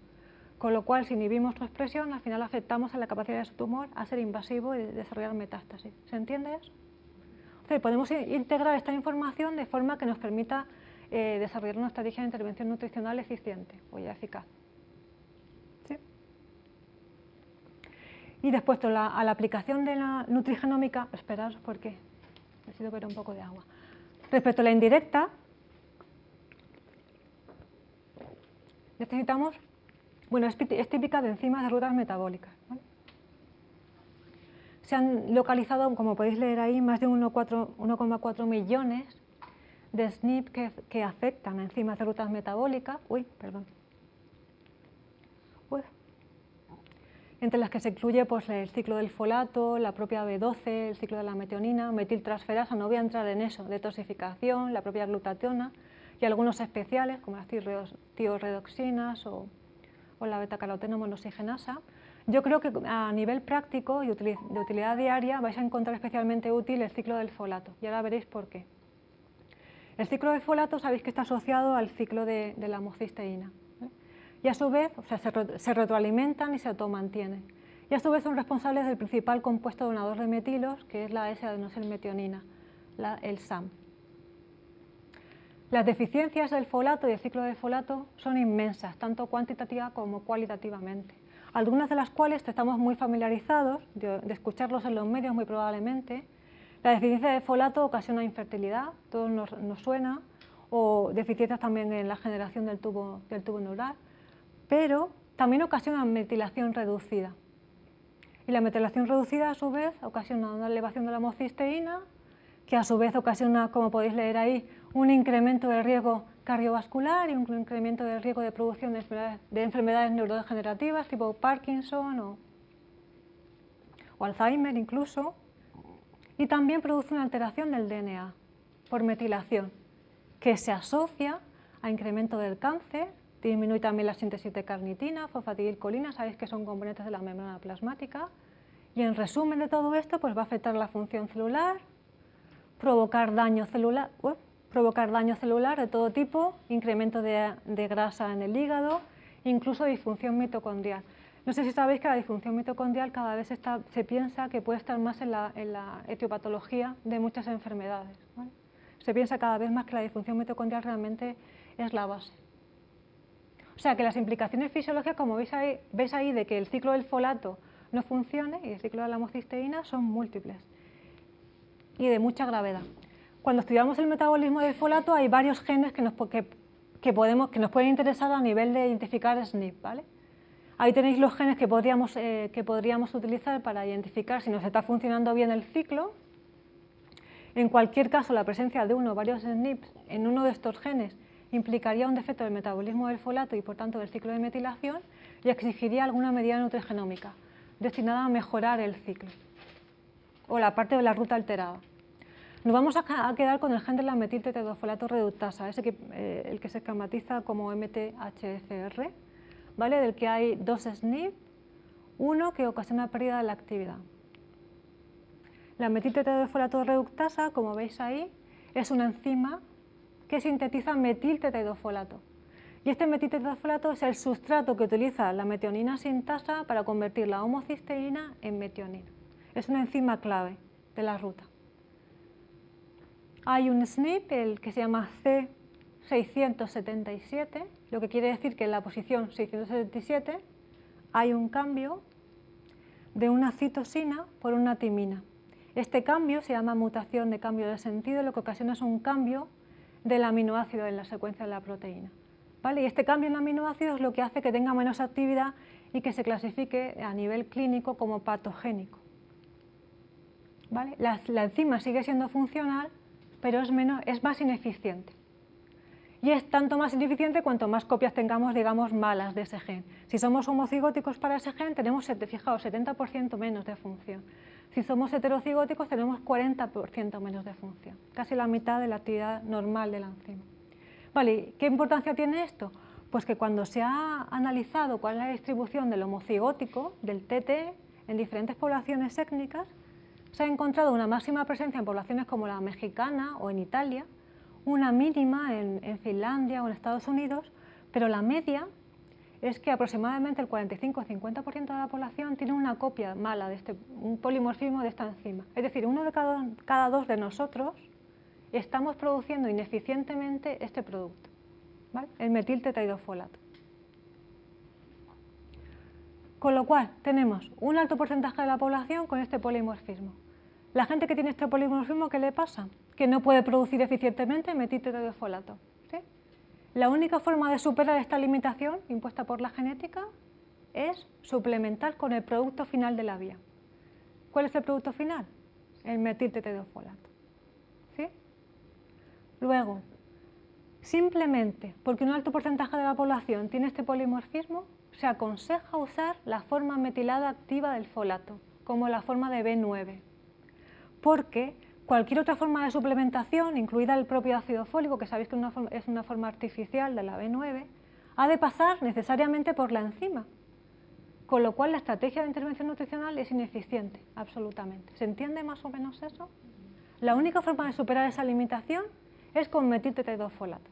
Con lo cual, si inhibimos su expresión, al final afectamos a la capacidad de su tumor a ser invasivo y desarrollar metástasis. ¿Se entiende eso? O sea, podemos integrar esta información de forma que nos permita desarrollar una estrategia de intervención nutricional eficiente o ya eficaz. ¿Sí? Y después, a la aplicación de la nutrigenómica, esperaos porque necesito beber un poco de agua. Respecto a la indirecta, necesitamos, bueno, es típica de enzimas de rutas metabólicas, ¿vale? Se han localizado, como podéis leer ahí, más de 1,4 millones de SNP que afectan a enzimas de rutas metabólicas. entre las que se incluye pues, el ciclo del folato, la propia B12, el ciclo de la metionina, metiltransferasa, no voy a entrar en eso, detoxificación, la propia glutationa y algunos especiales como las tiorredoxinas o la betacaroteno monooxigenasa. Yo creo que a nivel práctico y de utilidad diaria vais a encontrar especialmente útil el ciclo del folato y ahora veréis por qué. El ciclo del folato sabéis que está asociado al ciclo de la homocisteína, ¿vale? Y a su vez se retroalimentan y se automantienen. Y a su vez son responsables del principal compuesto donador de metilos, que es la S-adenosilmetionina, el SAM. Las deficiencias del folato y del ciclo del folato son inmensas, tanto cuantitativa como cualitativamente. Algunas de las cuales estamos muy familiarizados, de escucharlos en los medios muy probablemente. La deficiencia de folato ocasiona infertilidad, todo nos suena, o deficiencias también en la generación del tubo neural, pero también ocasiona metilación reducida. Y la metilación reducida a su vez ocasiona una elevación de la homocisteína, que a su vez ocasiona, como podéis leer ahí, un incremento del riesgo cardiovascular y un incremento del riesgo de producción de enfermedades neurodegenerativas tipo Parkinson o Alzheimer incluso, y también produce una alteración del DNA por metilación, que se asocia a incremento del cáncer, disminuye también la síntesis de carnitina, fosfatidilcolina, sabéis que son componentes de la membrana plasmática, y en resumen de todo esto pues va a afectar la función celular, provocar daño celular de todo tipo, incremento de grasa en el hígado, incluso disfunción mitocondrial. No sé si sabéis que la disfunción mitocondrial cada vez se piensa que puede estar más en la etiopatología de muchas enfermedades, ¿vale? Se piensa cada vez más que la disfunción mitocondrial realmente es la base. O sea que las implicaciones fisiológicas, como veis ahí de que el ciclo del folato no funcione y el ciclo de la homocisteína son múltiples y de mucha gravedad. Cuando estudiamos el metabolismo del folato hay varios genes que nos pueden interesar a nivel de identificar SNP, ¿vale? Ahí tenéis los genes que podríamos utilizar para identificar si nos está funcionando bien el ciclo. En cualquier caso, la presencia de uno o varios SNPs en uno de estos genes implicaría un defecto del metabolismo del folato y por tanto del ciclo de metilación y exigiría alguna medida nutrigenómica destinada a mejorar el ciclo o la parte de la ruta alterada. Nos vamos a quedar con el gen de la metiltetraidofolato reductasa, el que se esquematiza como MTHFR, ¿vale? Del que hay dos SNP, uno que ocasiona pérdida de la actividad. La metiltetraidofolato reductasa, como veis ahí, es una enzima que sintetiza metiltetraidofolato. Y este metiltetraidofolato es el sustrato que utiliza la metionina sintasa para convertir la homocisteína en metionina. Es una enzima clave de la ruta. Hay un SNP, el que se llama C677, lo que quiere decir que en la posición 677 hay un cambio de una citosina por una timina. Este cambio se llama mutación de cambio de sentido, lo que ocasiona es un cambio del aminoácido en la secuencia de la proteína, ¿vale? Y este cambio en el aminoácido es lo que hace que tenga menos actividad y que se clasifique a nivel clínico como patogénico, ¿vale? La enzima sigue siendo funcional, pero es más ineficiente. Y es tanto más ineficiente cuanto más copias tengamos, digamos, malas de ese gen. Si somos homocigóticos para ese gen, tenemos, fijaos, 70% menos de función. Si somos heterocigóticos, tenemos 40% menos de función, casi la mitad de la actividad normal de la enzima. Vale, ¿qué importancia tiene esto? Pues que cuando se ha analizado cuál es la distribución del homocigótico, del TT, en diferentes poblaciones étnicas, se ha encontrado una máxima presencia en poblaciones como la mexicana o en Italia, una mínima en Finlandia o en Estados Unidos, pero la media es que aproximadamente el 45-50% de la población tiene una copia mala, un polimorfismo de esta enzima. Es decir, uno de cada dos de nosotros estamos produciendo ineficientemente este producto, ¿vale? El metiltetraidofolato. Con lo cual, tenemos un alto porcentaje de la población con este polimorfismo. La gente que tiene este polimorfismo, ¿qué le pasa? Que no puede producir eficientemente metiltetraidofolato, ¿sí? La única forma de superar esta limitación impuesta por la genética es suplementar con el producto final de la vía. ¿Cuál es el producto final? El metiltetraidofolato, ¿sí? Luego, simplemente porque un alto porcentaje de la población tiene este polimorfismo, se aconseja usar la forma metilada activa del folato, como la forma de B9, porque cualquier otra forma de suplementación, incluida el propio ácido fólico, que sabéis que es una forma artificial de la B9, ha de pasar necesariamente por la enzima, con lo cual la estrategia de intervención nutricional es ineficiente, absolutamente. ¿Se entiende más o menos eso? La única forma de superar esa limitación es con metiltetraidrofolato.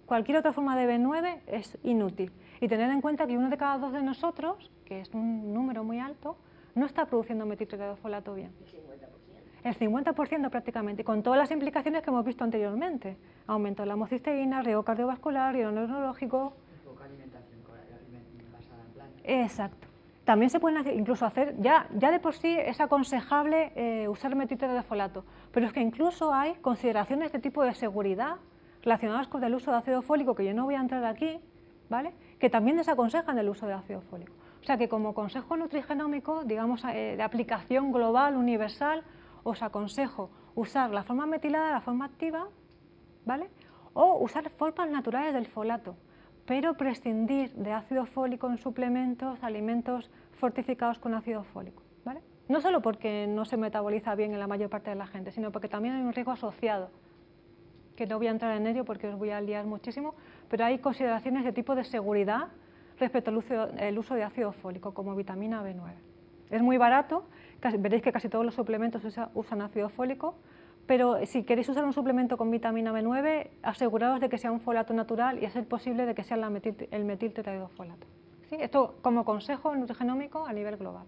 Cualquier otra forma de B9 es inútil. Y tened en cuenta que 1 de cada 2 de nosotros, que es un número muy alto, no está produciendo metiltetraidrofolato bien. El 50% prácticamente, con todas las implicaciones que hemos visto anteriormente. Aumento de la homocisteína, riesgo cardiovascular, riesgo neurológico. Poca alimentación basada en plantas. Exacto. También se pueden incluso hacer, ya de por sí es aconsejable usar metiltetraidrofolato, pero es que incluso hay consideraciones de tipo de seguridad relacionadas con el uso de ácido fólico, que yo no voy a entrar aquí, ¿vale?, que también desaconsejan el uso de ácido fólico. O sea que como consejo nutrigenómico, digamos, de aplicación global, universal, os aconsejo usar la forma metilada, la forma activa, ¿vale?, o usar formas naturales del folato, pero prescindir de ácido fólico en suplementos, alimentos fortificados con ácido fólico, ¿vale? No solo porque no se metaboliza bien en la mayor parte de la gente, sino porque también hay un riesgo asociado, que no voy a entrar en ello porque os voy a liar muchísimo, pero hay consideraciones de tipo de seguridad respecto al uso de ácido fólico, como vitamina B9. Es muy barato, veréis que casi todos los suplementos usan ácido fólico, pero si queréis usar un suplemento con vitamina B9, aseguraos de que sea un folato natural y a ser posible de que sea el metiltetraidrofolato. ¿Sí? Esto como consejo nutrigenómico a nivel global,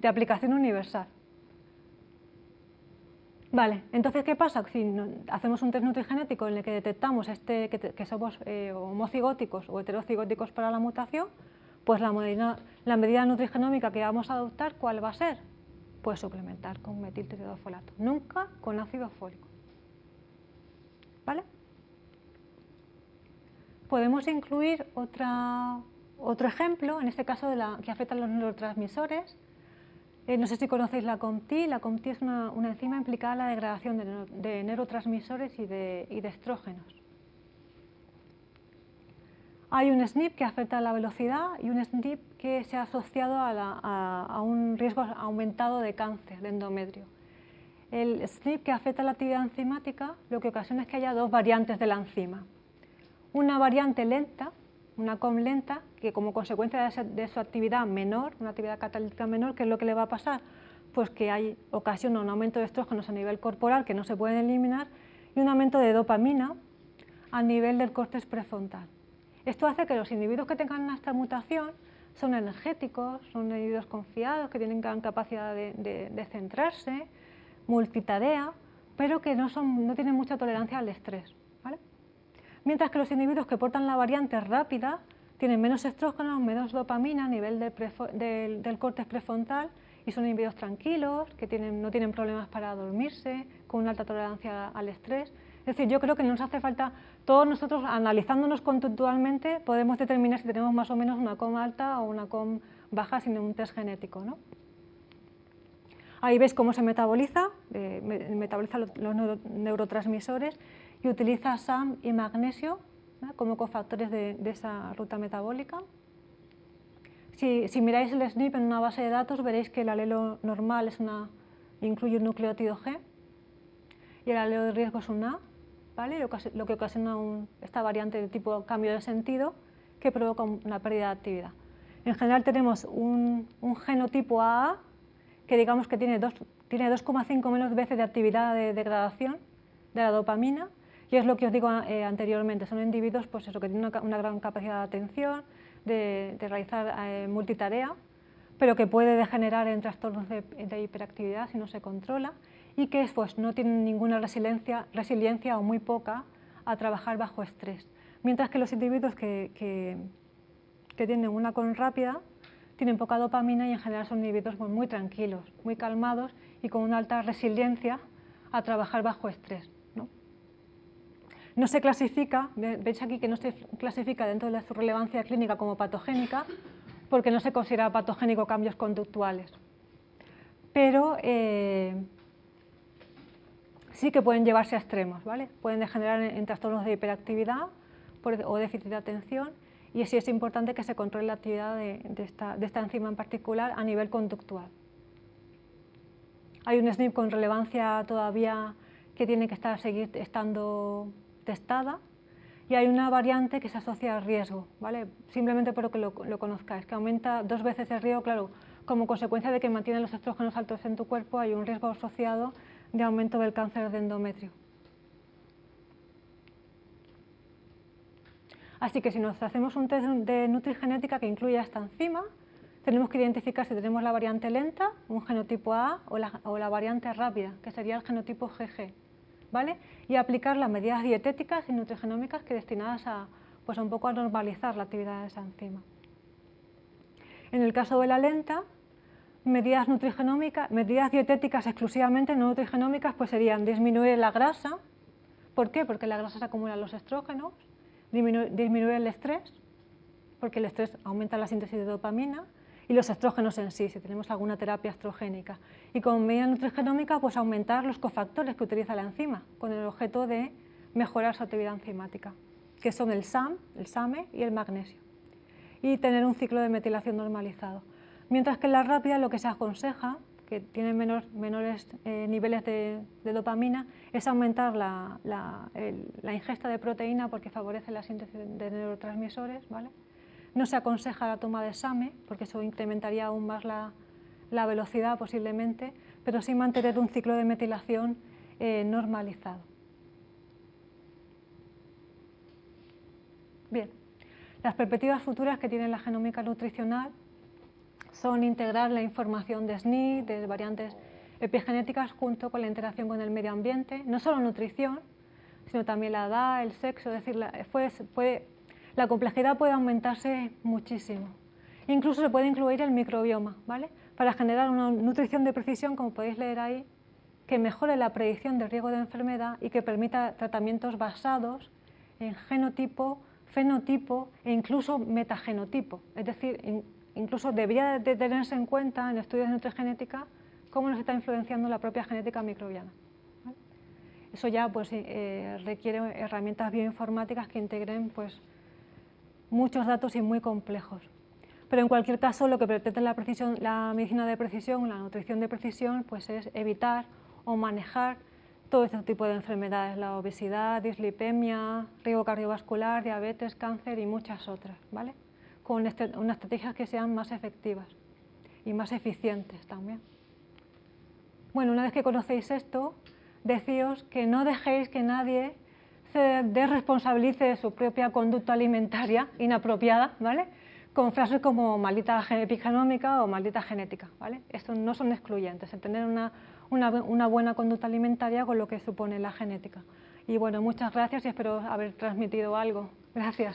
de aplicación universal. Vale, entonces, ¿qué pasa? Si hacemos un test nutrigenético en el que detectamos que somos homocigóticos o heterocigóticos para la mutación, pues la medida nutrigenómica que vamos a adoptar, ¿cuál va a ser? Pues suplementar con metiltetraidrofolato, nunca con ácido fólico. ¿Vale? Podemos incluir otro ejemplo, en este caso que afecta a los neurotransmisores. No sé si conocéis la COMT. La COMT es una enzima implicada en la degradación de neurotransmisores y de estrógenos. Hay un SNP que afecta a la velocidad y un SNP que se ha asociado a un riesgo aumentado de cáncer de endometrio. El SNP que afecta a la actividad enzimática lo que ocasiona es que haya dos variantes de la enzima. Una variante lenta, una COM lenta, que como consecuencia de su actividad menor, una actividad catalítica menor, ¿qué es lo que le va a pasar? Pues que ocasiona un aumento de estrógenos a nivel corporal que no se pueden eliminar y un aumento de dopamina a nivel del córtex prefrontal. Esto hace que los individuos que tengan esta mutación son energéticos, son individuos confiados, que tienen gran capacidad de centrarse, multitarea, pero que no tienen mucha tolerancia al estrés, ¿vale? Mientras que los individuos que portan la variante rápida tienen menos estrógenos, menos dopamina a nivel del córtex prefrontal y son individuos tranquilos, que no tienen problemas para dormirse, con una alta tolerancia al estrés. Es decir, yo creo que nos hace falta, todos nosotros analizándonos conductualmente, podemos determinar si tenemos más o menos una COM alta o una COM baja sin un test genético, ¿no? Ahí veis cómo se metaboliza los neurotransmisores y utiliza SAM y magnesio, ¿no?, como cofactores de esa ruta metabólica. Si miráis el SNP en una base de datos, veréis que el alelo normal incluye un nucleótido G y el alelo de riesgo es un A, ¿vale?, lo que ocasiona esta variante de tipo cambio de sentido que provoca una pérdida de actividad. En general tenemos un genotipo AA que digamos que tiene 2,5 menos veces de actividad de degradación de la dopamina, y es lo que os digo anteriormente, son individuos pues eso, que tienen una gran capacidad de atención, de realizar multitarea, pero que puede degenerar en trastornos de hiperactividad si no se controla, y que pues, no tienen ninguna resiliencia o muy poca a trabajar bajo estrés. Mientras que los individuos que tienen una COM rápida tienen poca dopamina y en general son individuos pues, muy tranquilos, muy calmados y con una alta resiliencia a trabajar bajo estrés. No se clasifica, veis aquí que no se clasifica dentro de su relevancia clínica como patogénica, porque no se considera patogénico cambios conductuales. Pero sí que pueden llevarse a extremos, ¿vale? Pueden degenerar en trastornos de hiperactividad o déficit de atención y sí es importante que se controle la actividad de esta enzima en particular a nivel conductual. Hay un SNP con relevancia todavía que tiene que seguir estando testada, y hay una variante que se asocia al riesgo, ¿vale? Simplemente por que lo conozcáis, que aumenta 2 veces el riesgo, claro, como consecuencia de que mantiene los estrógenos altos en tu cuerpo, hay un riesgo asociado de aumento del cáncer de endometrio. Así que si nos hacemos un test de nutrigenética que incluya esta enzima, tenemos que identificar si tenemos la variante lenta, un genotipo A, o la variante rápida, que sería el genotipo GG. ¿Vale? Y aplicar las medidas dietéticas y nutrigenómicas que destinadas a, pues un poco a normalizar la actividad de esa enzima. En el caso de la lenta, medidas dietéticas exclusivamente, no nutrigenómicas, pues serían disminuir la grasa. ¿Por qué? Porque la grasa se acumula en los estrógenos, disminuir el estrés, porque el estrés aumenta la síntesis de dopamina, y los estrógenos en sí, si tenemos alguna terapia estrogénica. Y como medida nutrigenómica, pues aumentar los cofactores que utiliza la enzima, con el objeto de mejorar su actividad enzimática, que son el SAM, el SAMe y el magnesio. Y tener un ciclo de metilación normalizado. Mientras que en la rápida lo que se aconseja, que tiene menores niveles de dopamina, es aumentar la ingesta de proteína porque favorece la síntesis de neurotransmisores, ¿vale? No se aconseja la toma de SAMe, porque eso incrementaría aún más la velocidad posiblemente, pero sí mantener un ciclo de metilación normalizado. Bien, las perspectivas futuras que tiene la genómica nutricional son integrar la información de SNP, de variantes epigenéticas, junto con la interacción con el medio ambiente, no solo nutrición, sino también la edad, el sexo, es decir, la complejidad puede aumentarse muchísimo. Incluso se puede incluir el microbioma, ¿vale? Para generar una nutrición de precisión, como podéis leer ahí, que mejore la predicción del riesgo de enfermedad y que permita tratamientos basados en genotipo, fenotipo e incluso metagenotipo. Es decir, incluso debería de tenerse en cuenta en estudios de nutrigenética cómo nos está influenciando la propia genética microbiana. ¿Vale? Eso ya pues, requiere herramientas bioinformáticas que integren pues, muchos datos y muy complejos. Pero en cualquier caso, lo que pretende la medicina de precisión, la nutrición de precisión, pues es evitar o manejar todo este tipo de enfermedades, la obesidad, dislipemia, riesgo cardiovascular, diabetes, cáncer y muchas otras, ¿vale? Con unas estrategias que sean más efectivas y más eficientes también. Bueno, una vez que conocéis esto, deciros que no dejéis que nadie se desresponsabilice de su propia conducta alimentaria inapropiada, ¿vale? Con frases como maldita epigenómica o maldita genética, ¿vale? Estos no son excluyentes, el tener una buena conducta alimentaria con lo que supone la genética. Y bueno, muchas gracias y espero haber transmitido algo. Gracias.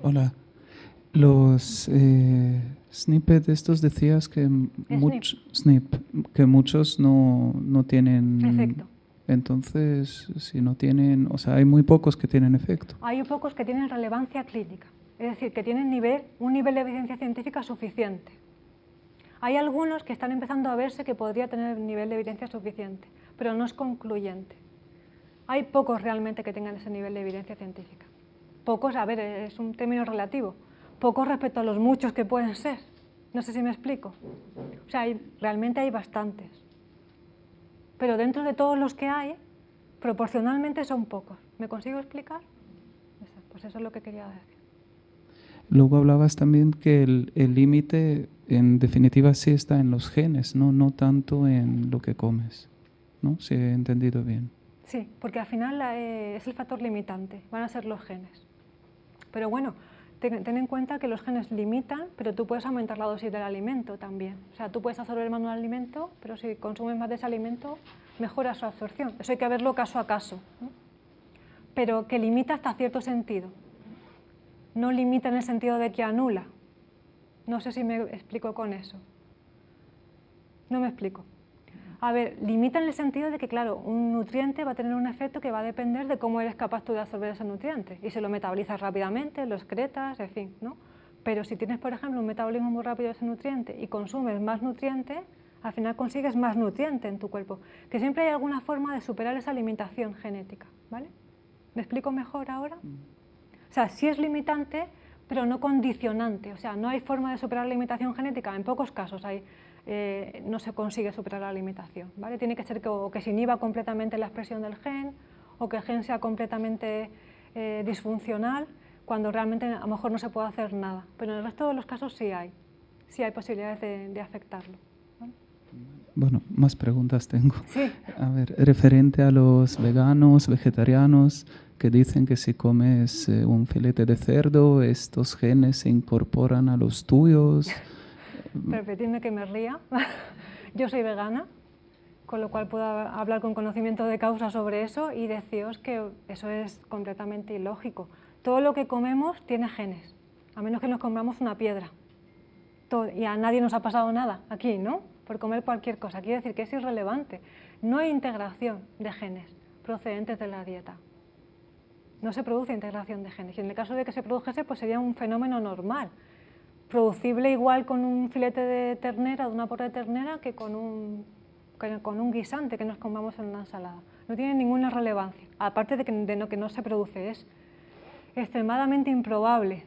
Hola. Los snippets estos decías que muchos no tienen efecto. Entonces, si no tienen, o sea, hay muy pocos que tienen efecto. Hay pocos que tienen relevancia clínica, es decir, que tienen un nivel de evidencia científica suficiente. Hay algunos que están empezando a verse que podría tener un nivel de evidencia suficiente, pero no es concluyente. Hay pocos realmente que tengan ese nivel de evidencia científica. Pocos, a ver, es un término relativo. Pocos respecto a los muchos que pueden ser. No sé si me explico. O sea, realmente hay bastantes. Pero dentro de todos los que hay, proporcionalmente son pocos. ¿Me consigo explicar? Pues eso es lo que quería decir. Luego hablabas también que el límite, en definitiva, sí está en los genes, no tanto en lo que comes, ¿no? Si he entendido bien. Sí, porque al final es el factor limitante, van a ser los genes. Pero bueno, ten en cuenta que los genes limitan, pero tú puedes aumentar la dosis del alimento también. O sea, tú puedes absorber más de un alimento, pero si consumes más de ese alimento, mejora su absorción. Eso hay que verlo caso a caso, ¿no? Pero que limita hasta cierto sentido. No limita en el sentido de que anula. No sé si me explico con eso. No me explico. A ver, limita en el sentido de que, claro, un nutriente va a tener un efecto que va a depender de cómo eres capaz tú de absorber ese nutriente. Y si lo metabolizas rápidamente, lo excretas, en fin, ¿no? Pero si tienes, por ejemplo, un metabolismo muy rápido de ese nutriente y consumes más nutriente, al final consigues más nutriente en tu cuerpo. Que siempre hay alguna forma de superar esa limitación genética, ¿vale? ¿Me explico mejor ahora? O sea, sí es limitante, pero no condicionante. O sea, no hay forma de superar la limitación genética. En pocos casos no se consigue superar la limitación, ¿vale? Tiene que ser que se inhiba completamente la expresión del gen o que el gen sea completamente disfuncional, cuando realmente a lo mejor no se puede hacer nada. Pero en el resto de los casos sí hay posibilidades de afectarlo. ¿Vale? Bueno, más preguntas tengo. Sí. A ver, referente a los veganos, vegetarianos, que dicen que si comes un filete de cerdo, estos genes se incorporan a los tuyos. Permitidme que me ría. Yo soy vegana, con lo cual puedo hablar con conocimiento de causa sobre eso y deciros que eso es completamente ilógico. Todo lo que comemos tiene genes, a menos que nos comamos una piedra. Y a nadie nos ha pasado nada aquí, ¿no? Por comer cualquier cosa. Quiere decir que es irrelevante. No hay integración de genes procedentes de la dieta. No se produce integración de genes. Y en el caso de que se produjese, pues sería un fenómeno normal, producible igual con un filete de ternera, de una pata de ternera, que con un guisante que nos comamos en una ensalada. No tiene ninguna relevancia, aparte de que no se produce. Es extremadamente improbable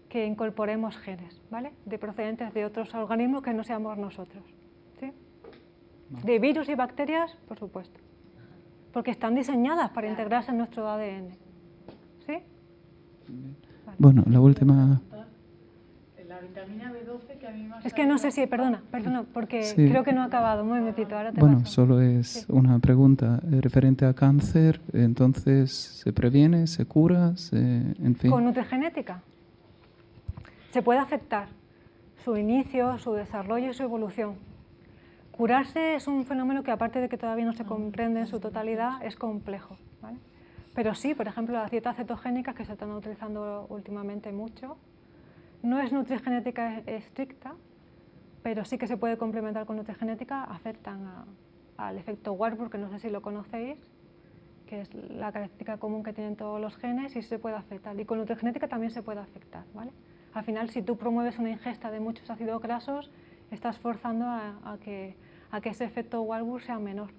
que incorporemos genes, ¿vale? De procedentes de otros organismos que no seamos nosotros. ¿Sí? De virus y bacterias, por supuesto, porque están diseñadas para integrarse en nuestro ADN. ¿Sí? Vale. Bueno, la última... La vitamina B12 que a mí me ha Es que no sé si, perdona, porque sí. Creo que no ha acabado. Un momentito, ahora te Bueno, paso. solo es una pregunta referente a cáncer. Entonces, ¿se previene, se cura, en fin? Con nutrigenética se puede afectar su inicio, su desarrollo y su evolución. Curarse es un fenómeno que, aparte de que todavía no se comprende en su totalidad, es complejo, ¿vale? Pero sí, por ejemplo, las dietas cetogénicas que se están utilizando últimamente mucho, no es nutrigenética estricta, pero sí que se puede complementar con nutrigenética, afectan al efecto Warburg, que no sé si lo conocéis, que es la característica común que tienen todos los genes y se puede afectar. Y con nutrigenética también se puede afectar, ¿vale? Al final, si tú promueves una ingesta de muchos ácidos grasos, estás forzando a que ese efecto Warburg sea menor.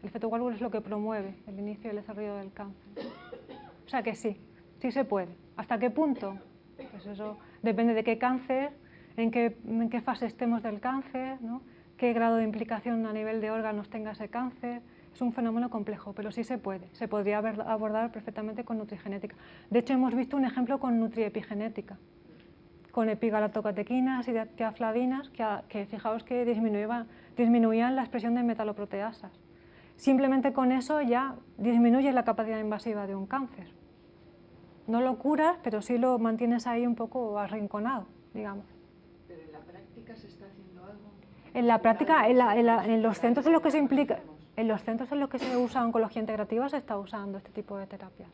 El efecto Warburg es lo que promueve el inicio y el desarrollo del cáncer. O sea que sí se puede. ¿Hasta qué punto? Pues eso depende de qué cáncer, en qué fase estemos del cáncer, ¿no? Qué grado de implicación a nivel de órganos tenga ese cáncer. Es un fenómeno complejo, pero sí se puede. Se podría abordar perfectamente con nutrigenética. De hecho, hemos visto un ejemplo con nutriepigenética, con epigalactocatequinas y tiaflavinas, que fijaos que disminuían la expresión de metaloproteasas. Simplemente con eso ya disminuyes la capacidad invasiva de un cáncer. No lo curas, pero sí lo mantienes ahí un poco arrinconado, digamos. ¿Pero en la práctica se está haciendo algo? En la práctica, en los centros en los que se implica, en los centros en los que se usa oncología integrativa se está usando este tipo de terapias.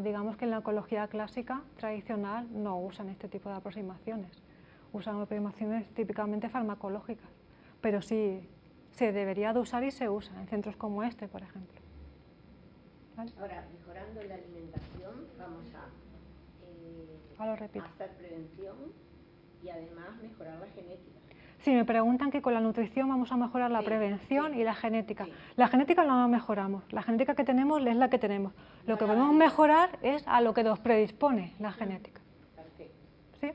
Digamos que en la oncología clásica tradicional no usan este tipo de aproximaciones. Usan aproximaciones típicamente farmacológicas, pero sí se debería de usar y se usa en centros como este, por ejemplo. ¿Vale? Ahora, mejorando la alimentación, vamos a hacer prevención y además mejorar la genética. Sí, me preguntan que con la nutrición vamos a mejorar la prevención y la genética. Sí. La genética no la mejoramos, la genética que tenemos es la que tenemos. Lo que podemos mejorar es a lo que nos predispone la genética. Perfecto. ¿Sí?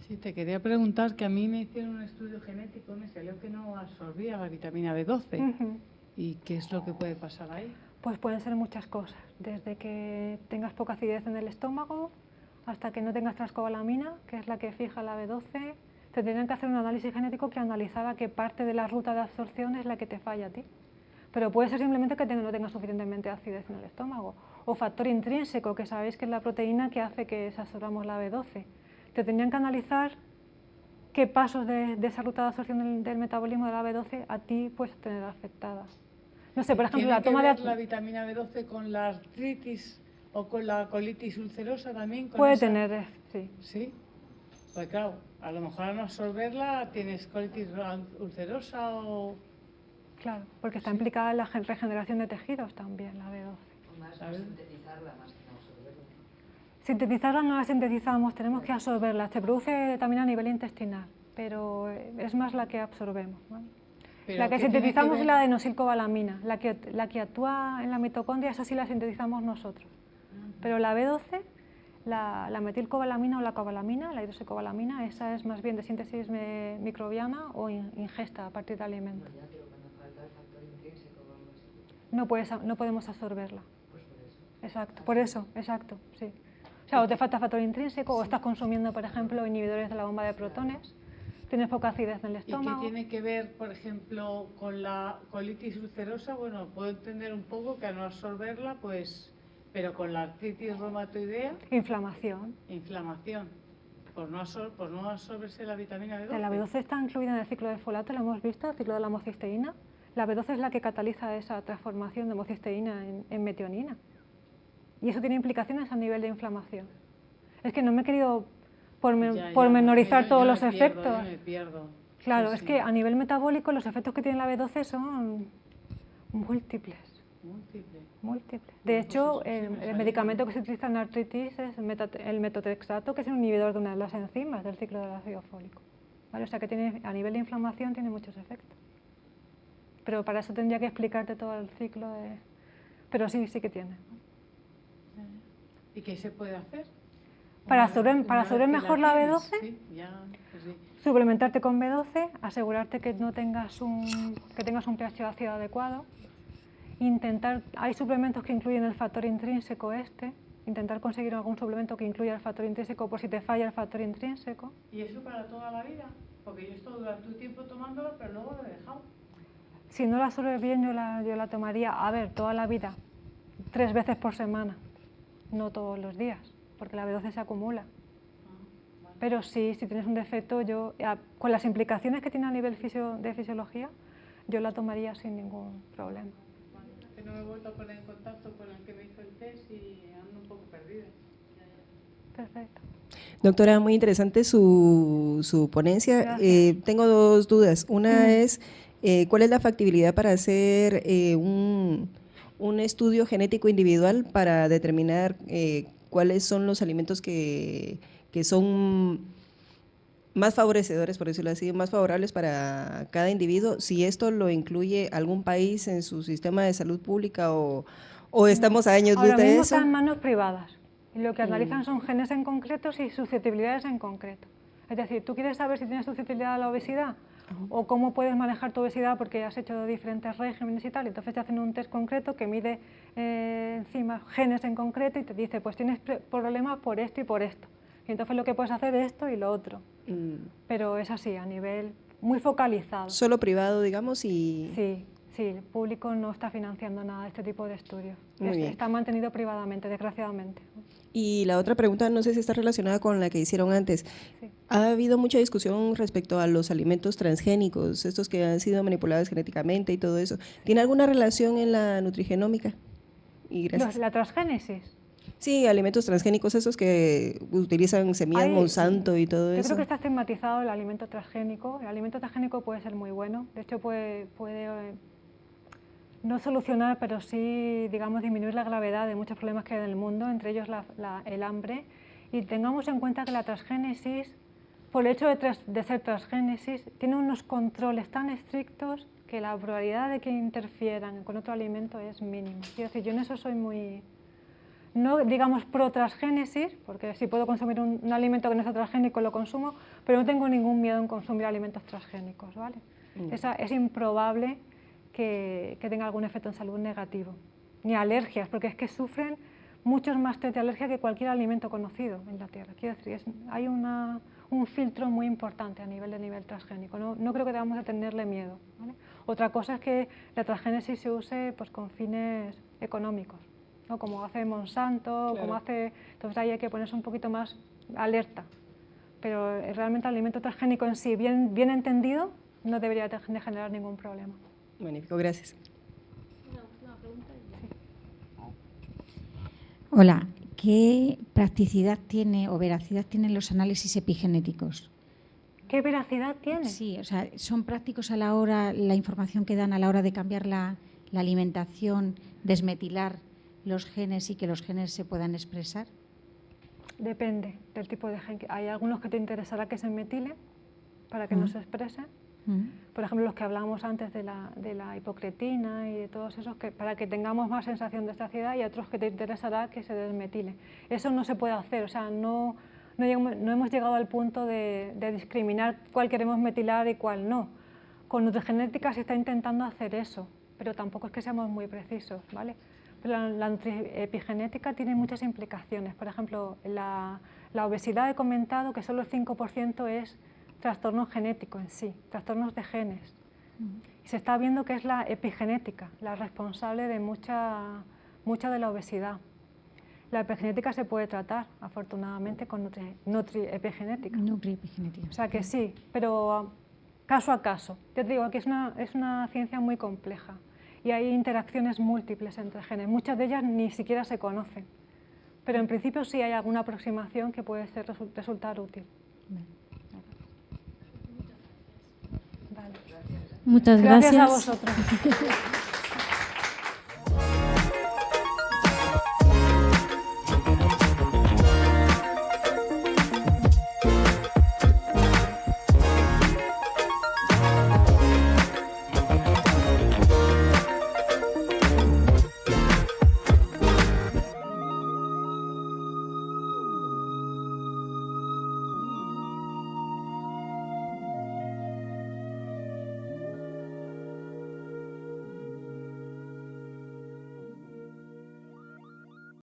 Sí, te quería preguntar que a mí me hicieron un estudio genético y me salió que no absorbía la vitamina B12. ¿Y qué es lo que puede pasar ahí? Pues pueden ser muchas cosas, desde que tengas poca acidez en el estómago hasta que no tengas transcobalamina, que es la que fija la B12. Te tendrían que hacer un análisis genético que analizara qué parte de la ruta de absorción es la que te falla a ti. Pero puede ser simplemente que no tengas suficientemente acidez en el estómago. O factor intrínseco, que sabéis que es la proteína que hace que absorbamos la B12. Te tendrían que analizar qué pasos de esa ruta de absorción del metabolismo de la B12 a ti puedes tener afectada. No sé, por ejemplo, la toma de... la vitamina B12 con la artritis o con la colitis ulcerosa también? Puede tener, sí. ¿Sí? Pues claro, a lo mejor al no absorberla tienes colitis ulcerosa o... Claro, porque está implicada en la regeneración de tejidos también, la B12. Más sintetizarla más que no absorberla. Sintetizarla no la sintetizamos, tenemos que absorberla. Se produce también a nivel intestinal, pero es más la que absorbemos, ¿vale? La que sintetizamos es la adenosilcobalamina, la que actúa en la mitocondria, esa sí la sintetizamos nosotros. Pero la B12, la metilcobalamina o la cobalamina, la hidroxicobalamina, esa es más bien de síntesis microbiana o ingesta a partir de alimentos. No podemos absorberla. Exacto, por eso, exacto, sí. O sea, o te falta factor intrínseco o estás consumiendo, por ejemplo, inhibidores de la bomba de protones, tienes poca acidez en el estómago. ¿Y qué tiene que ver, por ejemplo, con la colitis ulcerosa? Bueno, puedo entender un poco que al no absorberla, pues, pero con la artritis reumatoidea. Inflamación. Inflamación. Por no absorberse la vitamina B12. La B12 está incluida en el ciclo del folato, lo hemos visto, el ciclo de la homocisteína. La B12 es la que cataliza esa transformación de homocisteína en metionina. Y eso tiene implicaciones a nivel de inflamación. Es que no me he querido pormenorizar todos los efectos. Me pierdo. Claro, es que a nivel metabólico los efectos que tiene la B12 son múltiples. Múltiples. De hecho, el medicamento que se utiliza en artritis es el metotrexato, que es un inhibidor de una de las enzimas del ciclo del ácido fólico. ¿Vale? O sea que a nivel de inflamación tiene muchos efectos. Pero para eso tendría que explicarte todo el ciclo de... Pero sí que tiene. ¿Y qué se puede hacer? Para absorber mejor la B12, sí, suplementarte con B12, asegurarte que tengas un pH ácido adecuado, hay suplementos que incluyen el factor intrínseco intentar conseguir algún suplemento que incluya el factor intrínseco por si te falla el factor intrínseco. ¿Y eso para toda la vida? Porque yo he estado durante un tiempo tomándolo, pero luego lo he dejado. Si no la absorbes bien, yo la tomaría, toda la vida, 3 veces por semana, no todos los días, porque la B12 se acumula. Vale. Pero sí, si tienes un defecto, con las implicaciones que tiene a nivel de fisiología, yo la tomaría sin ningún problema. Vale. Que no me he vuelto a poner en contacto con el que me hizo el test y ando un poco perdida. Perfecto. Doctora, muy interesante su ponencia. Tengo 2 dudas. Una es, ¿cuál es la factibilidad para hacer un estudio genético individual para determinar cuáles son los alimentos que son más favorecedores, por decirlo así, más favorables para cada individuo? Si esto lo incluye algún país en su sistema de salud pública o estamos a años luz de eso. Ahora mismo están en manos privadas. Y lo que analizan son genes en concreto y susceptibilidades en concreto. Es decir, ¿tú quieres saber si tienes susceptibilidad a la obesidad? O cómo puedes manejar tu obesidad porque has hecho diferentes regímenes y tal, y entonces te hacen un test concreto que mide encima genes en concreto y te dice, pues tienes problemas por esto y por esto. Y entonces lo que puedes hacer es esto y lo otro. Pero es así, a nivel muy focalizado. ¿Solo privado, digamos? Sí, el público no está financiando nada de este tipo de estudios. Está mantenido privadamente, desgraciadamente. Y la otra pregunta, no sé si está relacionada con la que hicieron antes. Sí. Ha habido mucha discusión respecto a los alimentos transgénicos, estos que han sido manipulados genéticamente y todo eso. ¿Tiene alguna relación en la nutrigenómica? Y gracias. ¿La transgénesis? Sí, alimentos transgénicos, esos que utilizan semillas Monsanto y todo eso. Yo creo que está estigmatizado el alimento transgénico. El alimento transgénico puede ser muy bueno. De hecho, puede no solucionar, pero sí, digamos, disminuir la gravedad de muchos problemas que hay en el mundo, entre ellos el hambre. Y tengamos en cuenta que la transgénesis, por el hecho de ser transgénesis, tiene unos controles tan estrictos que la probabilidad de que interfieran con otro alimento es mínima. Quiero decir, yo en eso soy muy, no digamos pro transgénesis, porque si puedo consumir un alimento que no es transgénico lo consumo, pero no tengo ningún miedo en consumir alimentos transgénicos, ¿vale? Es improbable que tenga algún efecto en salud negativo, ni alergias, porque es que sufren muchos más test de alergia que cualquier alimento conocido en la Tierra. Quiero decir, hay un filtro muy importante a nivel transgénico, no creo que debamos de tenerle miedo, ¿vale? Otra cosa es que la transgénesis se use pues, con fines económicos, ¿no? Como hace Monsanto, claro. Entonces ahí hay que ponerse un poquito más alerta, pero realmente el alimento transgénico en sí, bien entendido, no debería de generar ningún problema. Magnífico, gracias. Una pregunta. Sí. Hola, ¿qué practicidad tiene o veracidad tienen los análisis epigenéticos? ¿Qué veracidad tiene? Sí, o sea, ¿son prácticos a la hora, la información que dan a la hora de cambiar la alimentación, desmetilar los genes y que los genes se puedan expresar? Depende del tipo de gen. Hay algunos que te interesará que se metile para que no se exprese. Por ejemplo, los que hablábamos antes de la hipocretina y de todos esos, para que tengamos más sensación de saciedad, y otros que te interesará que se desmetile. Eso no se puede hacer, o sea, no hemos llegado al punto de discriminar cuál queremos metilar y cuál no. Con nutrigenética se está intentando hacer eso, pero tampoco es que seamos muy precisos, ¿vale? Pero la nutriepigenética tiene muchas implicaciones. Por ejemplo, la obesidad he comentado que solo el 5% es trastorno genético en sí, trastornos de genes. Y se está viendo que es la epigenética la responsable de mucha de la obesidad. La epigenética se puede tratar, afortunadamente, con nutriepigenética. Nutriepigenética. O sea que sí, pero caso a caso. Te digo que es una ciencia muy compleja y hay interacciones múltiples entre genes. Muchas de ellas ni siquiera se conocen, pero en principio sí hay alguna aproximación que puede resultar útil. Muchas gracias. Gracias a vosotros.